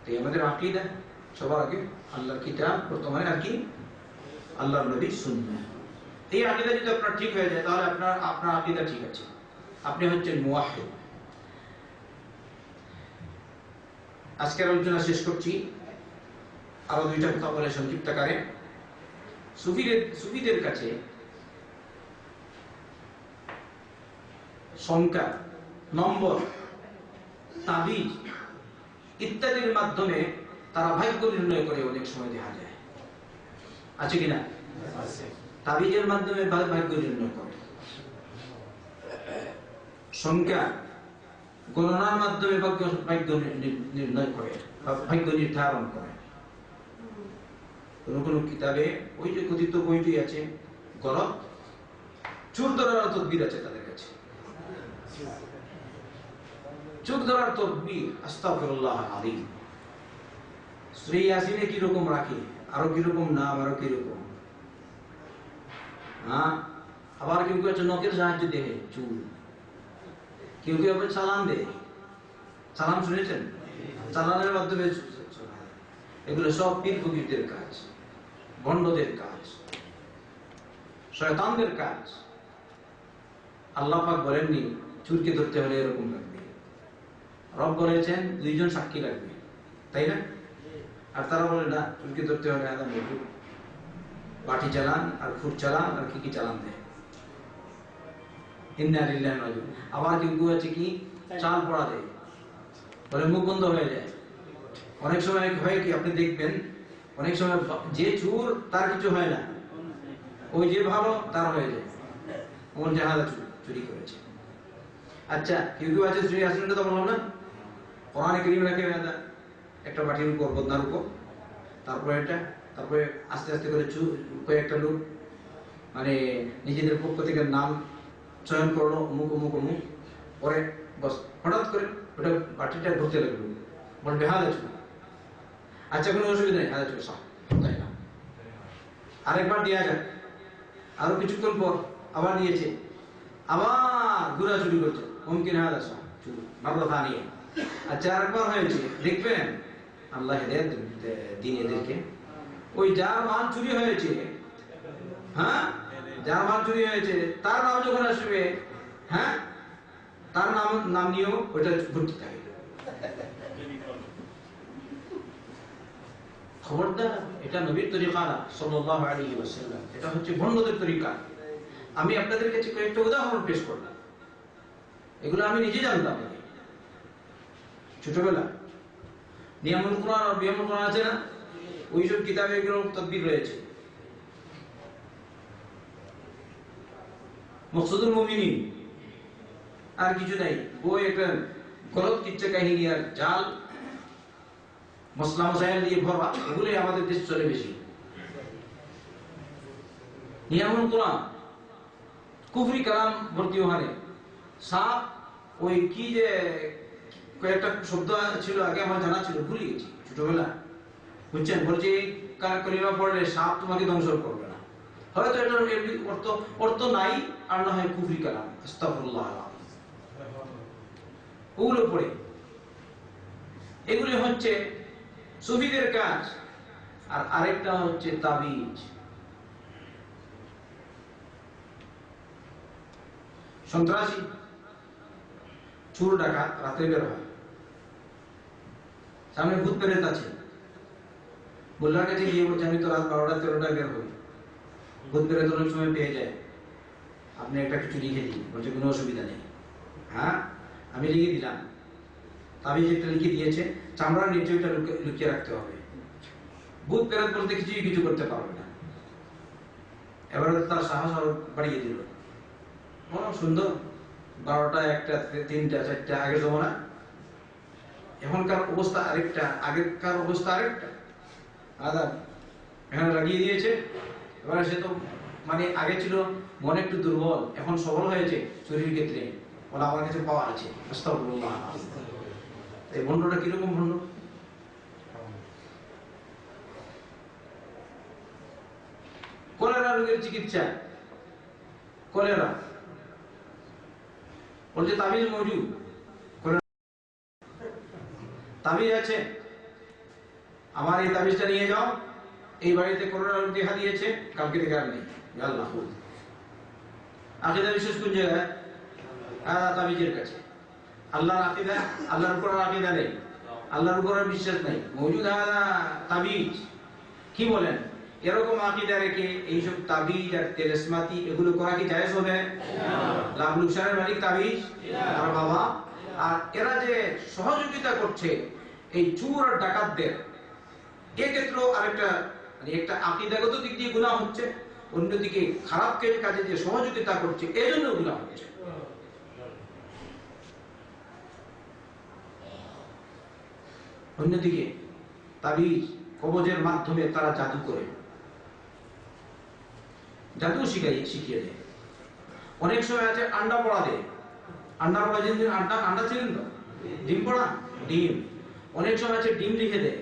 [SPEAKER 1] এই আমাদের আকীদা, সবার আগে আল্লাহর কিতাব, বর্তমানে আর কি আল্লাহর নবীর সুন্নাহ। এই আকীদা যদি আপনার ঠিক হয়ে যায় তাহলে আপনার আকীদা ঠিক আছে, আপনি হচ্ছেন মুওয়াহহিদ। আজকের আলোচনা শেষ করছি, আরো দুইটা কথা বলে সংক্ষিপ্ত আকারে। সুফিদের কাছে সংখ্যা, নম্বর, তাবিজ ইত্যাদির মাধ্যমে তারা ভাগ্য নির্ণয় করে অনেক সময় দেখা যায়, আছে কিনা? তাবিজের মাধ্যমে ভাগ্য নির্ণয় করে, সংখ্যা গণনার মাধ্যমে ভাগ্য নির্ণয় করে, ভাগ্য নির্ধারণ করে। কোন কোন কিতাবে ওই যে কথিত বইটি আছে গলত, চোর ধরার তদবির আছে তাদের কাছে, চোর ধরার তদবির, আস্তাগফিরুল্লাহ আযীম। সূরা ইয়াসিনে কি রকম রাখে, আরো কি রকম নাম, আরো কি রকম, হ্যাঁ। আবার কেউ কেউ নখের সাহায্য দেয় চুল, কেউ কেউ আবার চালান দেয়। চালান শুনেছেন? চালানের মাধ্যমে এগুলো সব পীর ফকিরদের কাজ, ভণ্ডদের কাজ, শয়তানদের কাজ। আল্লাহ পাক বলেননি চুরকে ধরতে হলে এরকম লাগবে, রব বলেছেন দুইজন সাক্ষী লাগবে, তাই না? আর তারা বলে না, চুরকে ধরতে হলে আদম বাটি চালান আর ফুট চালান আর কি চালান দেয়। ইন্না লিল্লাহি ওয়া ইন্না ইলাইহি রাজিউন। আবার কেউ আছে কি চাল পড়া দেয়, বলে মুখ বন্ধ হয়ে যায়। অনেক সময় হয় কি, আপনি দেখবেন অনেক সময় যে চোর তার কিছু হয় না, ওই যে ভালো তার হয়ে যায়। ওমর জাহাজ চুরি করেছে। আচ্ছা, কেউ কেউ আছে চুরি আসলে তো বললাম না, কোরআনে কারীম রাখে একটা বাটির উপর, বদনার উপর, তারপরে এটা, তারপরে আস্তে আস্তে করে কয়েকটা লোক মানে নিজেদের পক্ষ থেকে নাম চয়ন করলো, অমুক অমুক অমুক, পরে বস হঠাৎ করে ওটা বাটিটা ধরতে লাগলো, বলবে হাত আছে। আচ্ছা, কোনো অসুবিধা নেই, হাত আছে, তাই না? আরেকবার দেওয়া যাক, আরো কিছুক্ষণ পর আবার দিয়েছে, আবার ঘুরা চুরি করছে, মুমকিন হাত আসা চুরি মারলো থা নিয়ে। আচ্ছা, আরেকবার হয়েছে, দেখবেন আল্লাহ হেদায়েত দিন এদেরকে। ওই যার মাল চুরি হয়েছে, হ্যাঁ, যার মাল চুরি হয়েছে তার নাম যখন আসবে, হ্যাঁ, তার নাম নিয়েও ওইটা ভর্তি থাকে। খবরদার, এটা নবীর তরিকা না সাল্লাল্লাহু আলাইহি ওয়াসাল্লাম, এটা হচ্ছে ভণ্ডদের তরিকা। আমি আপনাদের কাছে কয়েকটা উদাহরণ পেশ করলাম, এগুলো আমি নিজে জানতাম না ছোটবেলা। নিয়ামুল কুরআন আর বিয়ামুল কুরআন আছে না, ওইসব কিতাবে এগুলো তাদবির রয়েছে। মকসুদুল মুমিনিন আর কিছু নাই, বই একটা গলত কিচ্ছা কাহিনী আর জাল মশলা মশাইল দিয়ে ভরা, ওগুলোই আমাদের দেশ চলে বেশি। নিয়ামুল কুরআন কুফরি কালাম ভর্তি, ওখানে সাপ, ওই কি যে কয়েকটা শব্দ ছিল আগে আমার জানা ছিল, ভুলে গেছি ছোটবেলা, বুঝছেন? বলছে কলিমা পড়লে সাপ তোমাকে ধ্বংস করবে না, হয়তো এটার অর্থ নাই, আর না হয় কুফরি কালাম, আস্তাগফিরুল্লাহ। ওগুলো পড়ে, এগুলি হচ্ছে সুফিদের কাজ। আর আরেকটা হচ্ছে তাবিজ। সন্ত্রাসী, চোর ডাকাত রাতে বের হয়, সামনে ভূত প্রেত আছে, মোল্লার কাছে গিয়ে বলছে আমি তো রাত 12টা 13টায় বের হই, ভূত প্রেত অনেক সময় পেয়ে যায়, আপনি একটা কিছু লিখে দিন। বলছে কোনো অসুবিধা নেই, হ্যাঁ আমি লিখে দিলাম। তাবিজ একটা লিখে দিয়েছে, চামড়ার নিচে ওইটা লুকিয়ে রাখতে হবে, ভূত প্রেত বলতে কিছু করতে পারবে না। এবারে তার সাহস আরো বাড়িয়ে দিল, বড় সুন্দর 12টা 1টা 3টা 4টা আগের জমানা, এখনকার অবস্থা আরেকটা, আগেরকার অবস্থা আরেকটা। আদা এখানে লাগিয়ে দিয়েছে। এবারে সে তো মানে আগে ছিল মনে একটু দুর্বল, এখন সবল হয়েছে চুরির ক্ষেত্রে, বলে আমার কাছে পাওয়া আছে। আস্তাগফিরুল্লাহ। এই ভণ্ডটা কিরকম ভণ্ড? কলেরা রোগের চিকিৎসা, কলেরা বলছে তাবিজ মজুদ, তাবিজ আছে, আমার এই তাবিজটা নিয়ে যাও, এই বাড়িতে করোনা রোগ দেখা দিয়েছে, কালকে থেকে আর নেই। আল্লাহ আকীদা বিশেষ কোন জায়গায়? তাবিজের কাছে। আল্লাহর আকীদা, আল্লাহর উপর আকীদা নেই, আল্লাহর উপর বিশ্বাস নেই, মওজুদ তাবিজ। কি বলেন? এরকম আকীদা রেখে এইসব তাবিজ আর তেলেসমাতি এগুলো করা কি জায়েজ হবে? লাভ লোকসানের মালিক তাবিজ আর বাবা। আর এরা যে সহযোগিতা করছে এই চোর আর ডাকাতদের, এক্ষেত্রেও আরেকটা মানে একটা আকীদাগত দিক দিয়ে গুনাহ হচ্ছে, অন্যদিকে খারাপ কাজে যে সহযোগিতা করছে এজন্য গুনাহ হচ্ছে। অন্যদিকে তাবিজ কবজের মাধ্যমে তারা জাদু করে, জাদু শিখিয়ে দেয়। অনেক সময় আছে আন্ডা পড়া দেয়, আন্ডা পড়া যেদিন আন্ডা ছিলেন তো ডিম পড়া, ডিম। অনেক সময় আছে ডিম লিখে দেয়।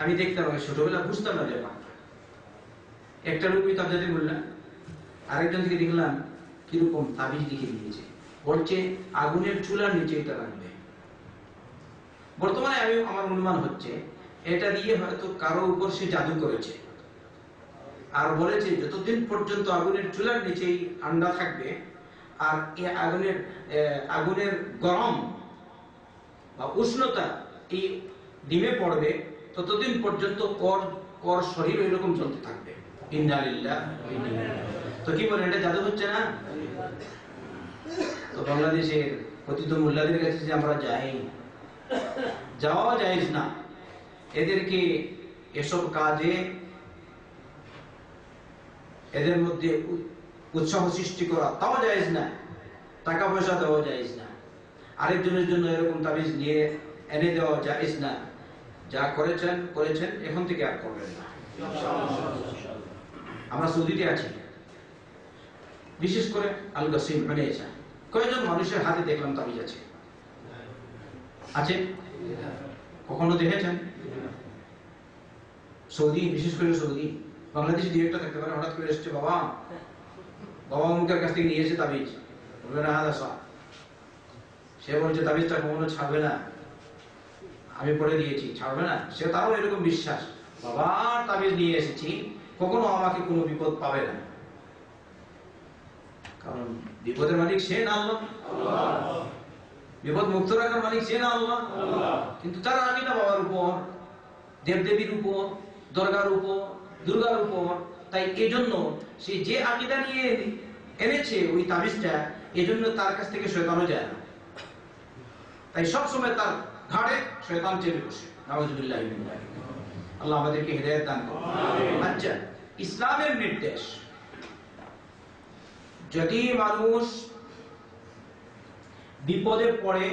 [SPEAKER 1] আমি দেখতাম ছোটবেলা, বুঝতাম না ব্যাপার। একটা রূপী তাবজাতে বললাম, আরেকজন থেকে দেখলাম কিরকম তাবিজ লিখে দিয়েছে, বলছে আগুনের চুলার নিচে এটা রাখবে। বর্তমানে আমি আমার অনুমান হচ্ছে এটা দিয়ে হয়তো কারো উপর সে জাদু করেছে, আর বলেছে যতদিন পর্যন্ত আগুনের চুলার নিচেই আন্ডা থাকবে আর এই আগুনের গরম বা উষ্ণতা এই ডিমে পড়বে, ততদিন পর্যন্ত ওর শরীর এরকম চলতে থাকবে। ইন্নালিল্লাহ। তো কি বলেন, এটা জাদু হচ্ছে না? তো বাংলাদেশের কথিত মোল্লাদের কাছে যে আমরা যাওয়া জায়েজ না, এদেরকে এসব কাজে এদের মধ্যে উৎসাহ সৃষ্টি করা তাও জায়েজ না, টাকা পয়সা দেওয়া জায়েজ না, আরেকজনের জন্য এরকম তাবিজ নিয়ে এনে দেওয়া জায়েজ না। যা করেছেন এখন থেকে আর করবেন না। আমরা সৌদিতে আছি, বিশেষ করে আল গাসিম হনেছা, কয়েকজন মানুষের হাতে দেখলাম তাবিজ আছে। কখনো দেখেছেন? সৌদি, বিশেষ করে সৌদি, বাংলাদেশি ডিরেক্টর থাকতে পারে, হঠাৎ করে এসছে, বাবা অমুকের কাছ থেকে নিয়েছে তাবিজ, বলবে না হ্যাঁ দাসা, সে বলছে তাবিজটা কখনো ছাড়বে না, আমি পড়ে দিয়েছি, ছাড়বে না। সে তারও এরকম বিশ্বাস, বাবা তাবিজ নিয়ে এসেছি, কখনো আমাকে কোনো বিপদ পাবে না, কারণ বিপদের মালিক সে না আল্লাহ, বিপদ মুক্ত রাখার মালিক সে না আল্লাহ। কিন্তু তার আকীদা বাবার উপর, দেবদেবীর উপর, দরগার উপর, দুর্গার উপর। তাই এজন্য সে যে আকীদা নিয়ে এনেছে ওই তাবিজটা, এজন্য তার কাছ থেকে শয়তানও যায় না। তাই সব সময় তার ঘাড়ে শয়তান চেপে বসে। নাউযুবিল্লাহ মিন যালিক। আল্লাহ আমাদেরকে হিদায়াত দান করুন। আচ্ছা, ইসলামের নির্দেশ, যদি মানুষ বিপদে পড়ে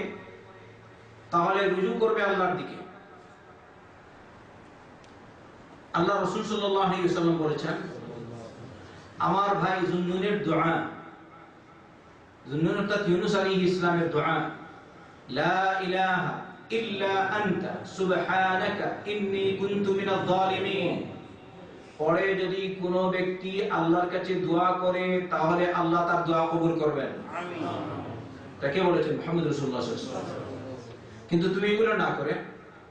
[SPEAKER 1] তাহলে রুজু করবে আল্লাহর দিকে। আল্লাহ রাসূল সাল্লাল্লাহু আলাইহি ওয়াসাল্লাম বলেছেন, আমার ভাই যুন্নুনের দোয়া, যুন্নুন অর্থাৎ ইউনূস আলাইহিস সালামের দোয়া, লা ইলাহা ইল্লা আনতা সুবহানাকা ইন্নী কুনতু মিনাজ জালিমিন। পরে যদি কোনো ব্যক্তি আল্লাহর কাছে দোয়া করে তাহলে আল্লাহ তার দোয়া কবুল করবেন। আমিন। তাকে বলেছেন মুহাম্মদ রাসূলুল্লাহ সাল্লাল্লাহু আলাইহি ওয়াসাল্লাম। কিন্তু তুমি এগুলো না করে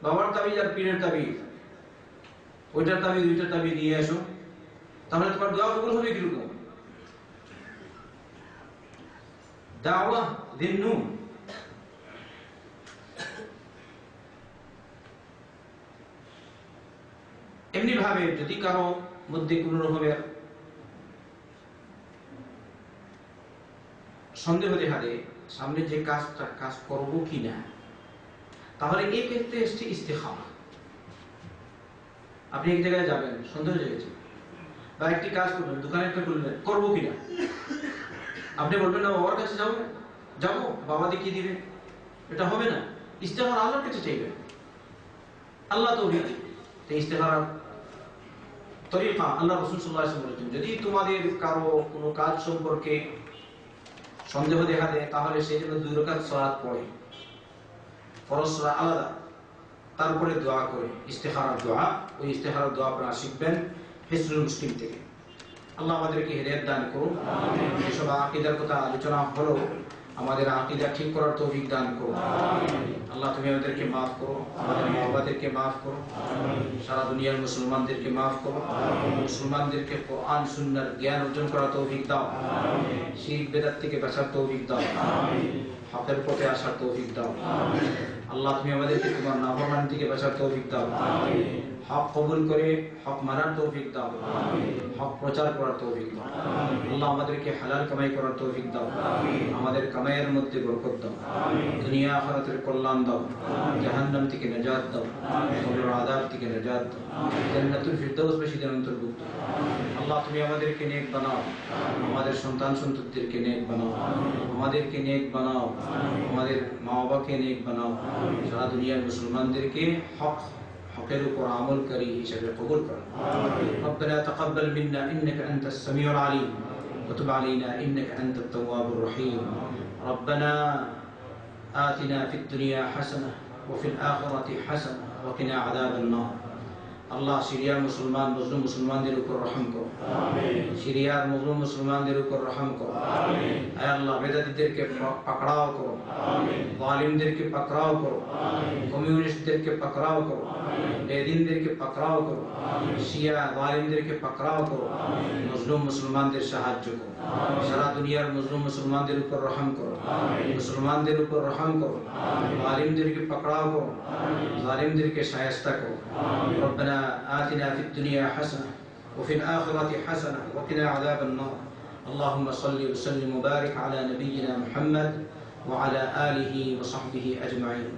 [SPEAKER 1] বাবার তাবিজ আর পীরের তাবিজ, ওইটার তাবিজ ওইটার তাবিজ নিয়ে আসো, তাহলে তোমার দোয়া কবুল হবে কিরকম? দাওয়া দিনু। এমনি ভাবে যদি কারো মধ্যে কোন রকমের সন্দেহ দেখা দেয় সামনে যে কাজ করব কিনা, তাহলে এই ক্ষেত্রে এসছে ইস্তেখারা। আপনি এক জায়গায় যাবেন, সন্দেহ জেগেছে, বা একটি কাজ করবেন, দোকানে একটা করলেন, করবো কিনা, আপনি বলবেন না বাবার কাছে যাবো, যাবো বাবা দেখিয়ে দিবে, এটা হবে না। ইস্তেখারা আল্লাহর কাছে চাইবেন, আল্লাহ তৌফিক দিবেন। ইস্তেখারার তরিকা আল্লাহ রাসূল সাল্লাল্লাহু আলাইহি ওয়াসাল্লাম বলেছেন, যদি তোমাদের কারো কোনো কাজ সম্পর্কে সন্দেহ দেখা দেয়, তাহলে সেই জন্য 2 রাকাত সালাত পড়ে, ফরজ সালাত আলাদা, তারপরে দোয়া করে, ইস্তেখারার দোয়া। ওই ইস্তেখারার দোয়া আপনারা শিখবেন হিজরুল মুসলিম থেকে। আল্লাহ আমাদেরকে হেদায়েত দান করুন। আমিন। এসব আকীদার কথা আলোচনা হলো, আমাদের আকীদা ঠিক করার তৌফিক দান করুন। আমিন। আল্লাহ তুমি আমাদেরকে maaf করো, আমাদের মা-বাবাদেরকে maaf করো, সারা দুনিয়ার মুসলমানদেরকে maaf করো, মুসলমানদেরকে কোরআন সুন্নাহর জ্ঞান অর্জন করার তৌফিক দাও, শিরক বিদআত থেকে বাঁচার তৌফিক দাও, হকের পথে আসার তৌফিক দাও। আল্লাহ তুমি আমাদেরকে তোমার নাফরমানি থেকে বাঁচার তৌফিক দাও, হক কবুল করে হক মানার তৌফিক দাও, হক প্রচার করার তৌফিক দাও। আল্লাহ আমাদেরকে হালাল কামাই করার তৌফিক দাও, আমাদের কামাইয়ের মধ্যে বরকত দাও, দুনিয়া আখিরাতের কল্যাণ দাও, জাহান্নাম থেকে নাজাত দাও, কবরের আযাব থেকে নাজাত দাও, জান্নাতুল ফিরদাউস বাসীদের অন্তর্ভুক্ত। আল্লাহ তুমি আমাদেরকে নেক বানাও, আমাদের সন্তান সন্ততিদেরকে নেক বানাও, আমাদেরকে নেক বানাও, আমাদের মা-বাবাকে নেক বানাও, সারা দুনিয়ার মুসলমানদেরকে হকের উপর আমলকারী হিসেবে কবুল করো। ربنا تقبل منا إنك أنت السميع العليم وتب علينا إنك أنت التواب الرحيم. ربنا آتنا في الدنيا حسنة وفي الآخرة حسنة وقنا عذاب النار. আল্লাহ সিরিয়ার মুসলমান মজলুম মুসলমানদের উপর রহম করো, সিরিয়ার মজলুম মুসলমানদের উপর রহম করো। আয় আল্লাহ বেদাতীদেরকে পাকড়াও করো, জালিমদেরকে পাকড়াও করো, কমিউনিস্টদেরকে পাকড়াও করো, বেদিনদেরকে পাকড়াও করো, শিয়া জালিমদেরকে পাকড়াও করো, মজলুম মুসলমানদের সাহায্য করো। সারা দুনিয়ার মজলুম মুসলমানদের উপর রহম করো, মুসলমানদের উপর রহম করো, জালিমদেরকে পাকড়াও করো, জালিমদেরকে শায়েস্তা করো। ربنا آتنا في الدنيا حسنة وفي الآخرة حسنة وقنا عذاب النار. اللهم صل وسلم وبارك على نبينا محمد وعلى آله وصحبه أجمعين.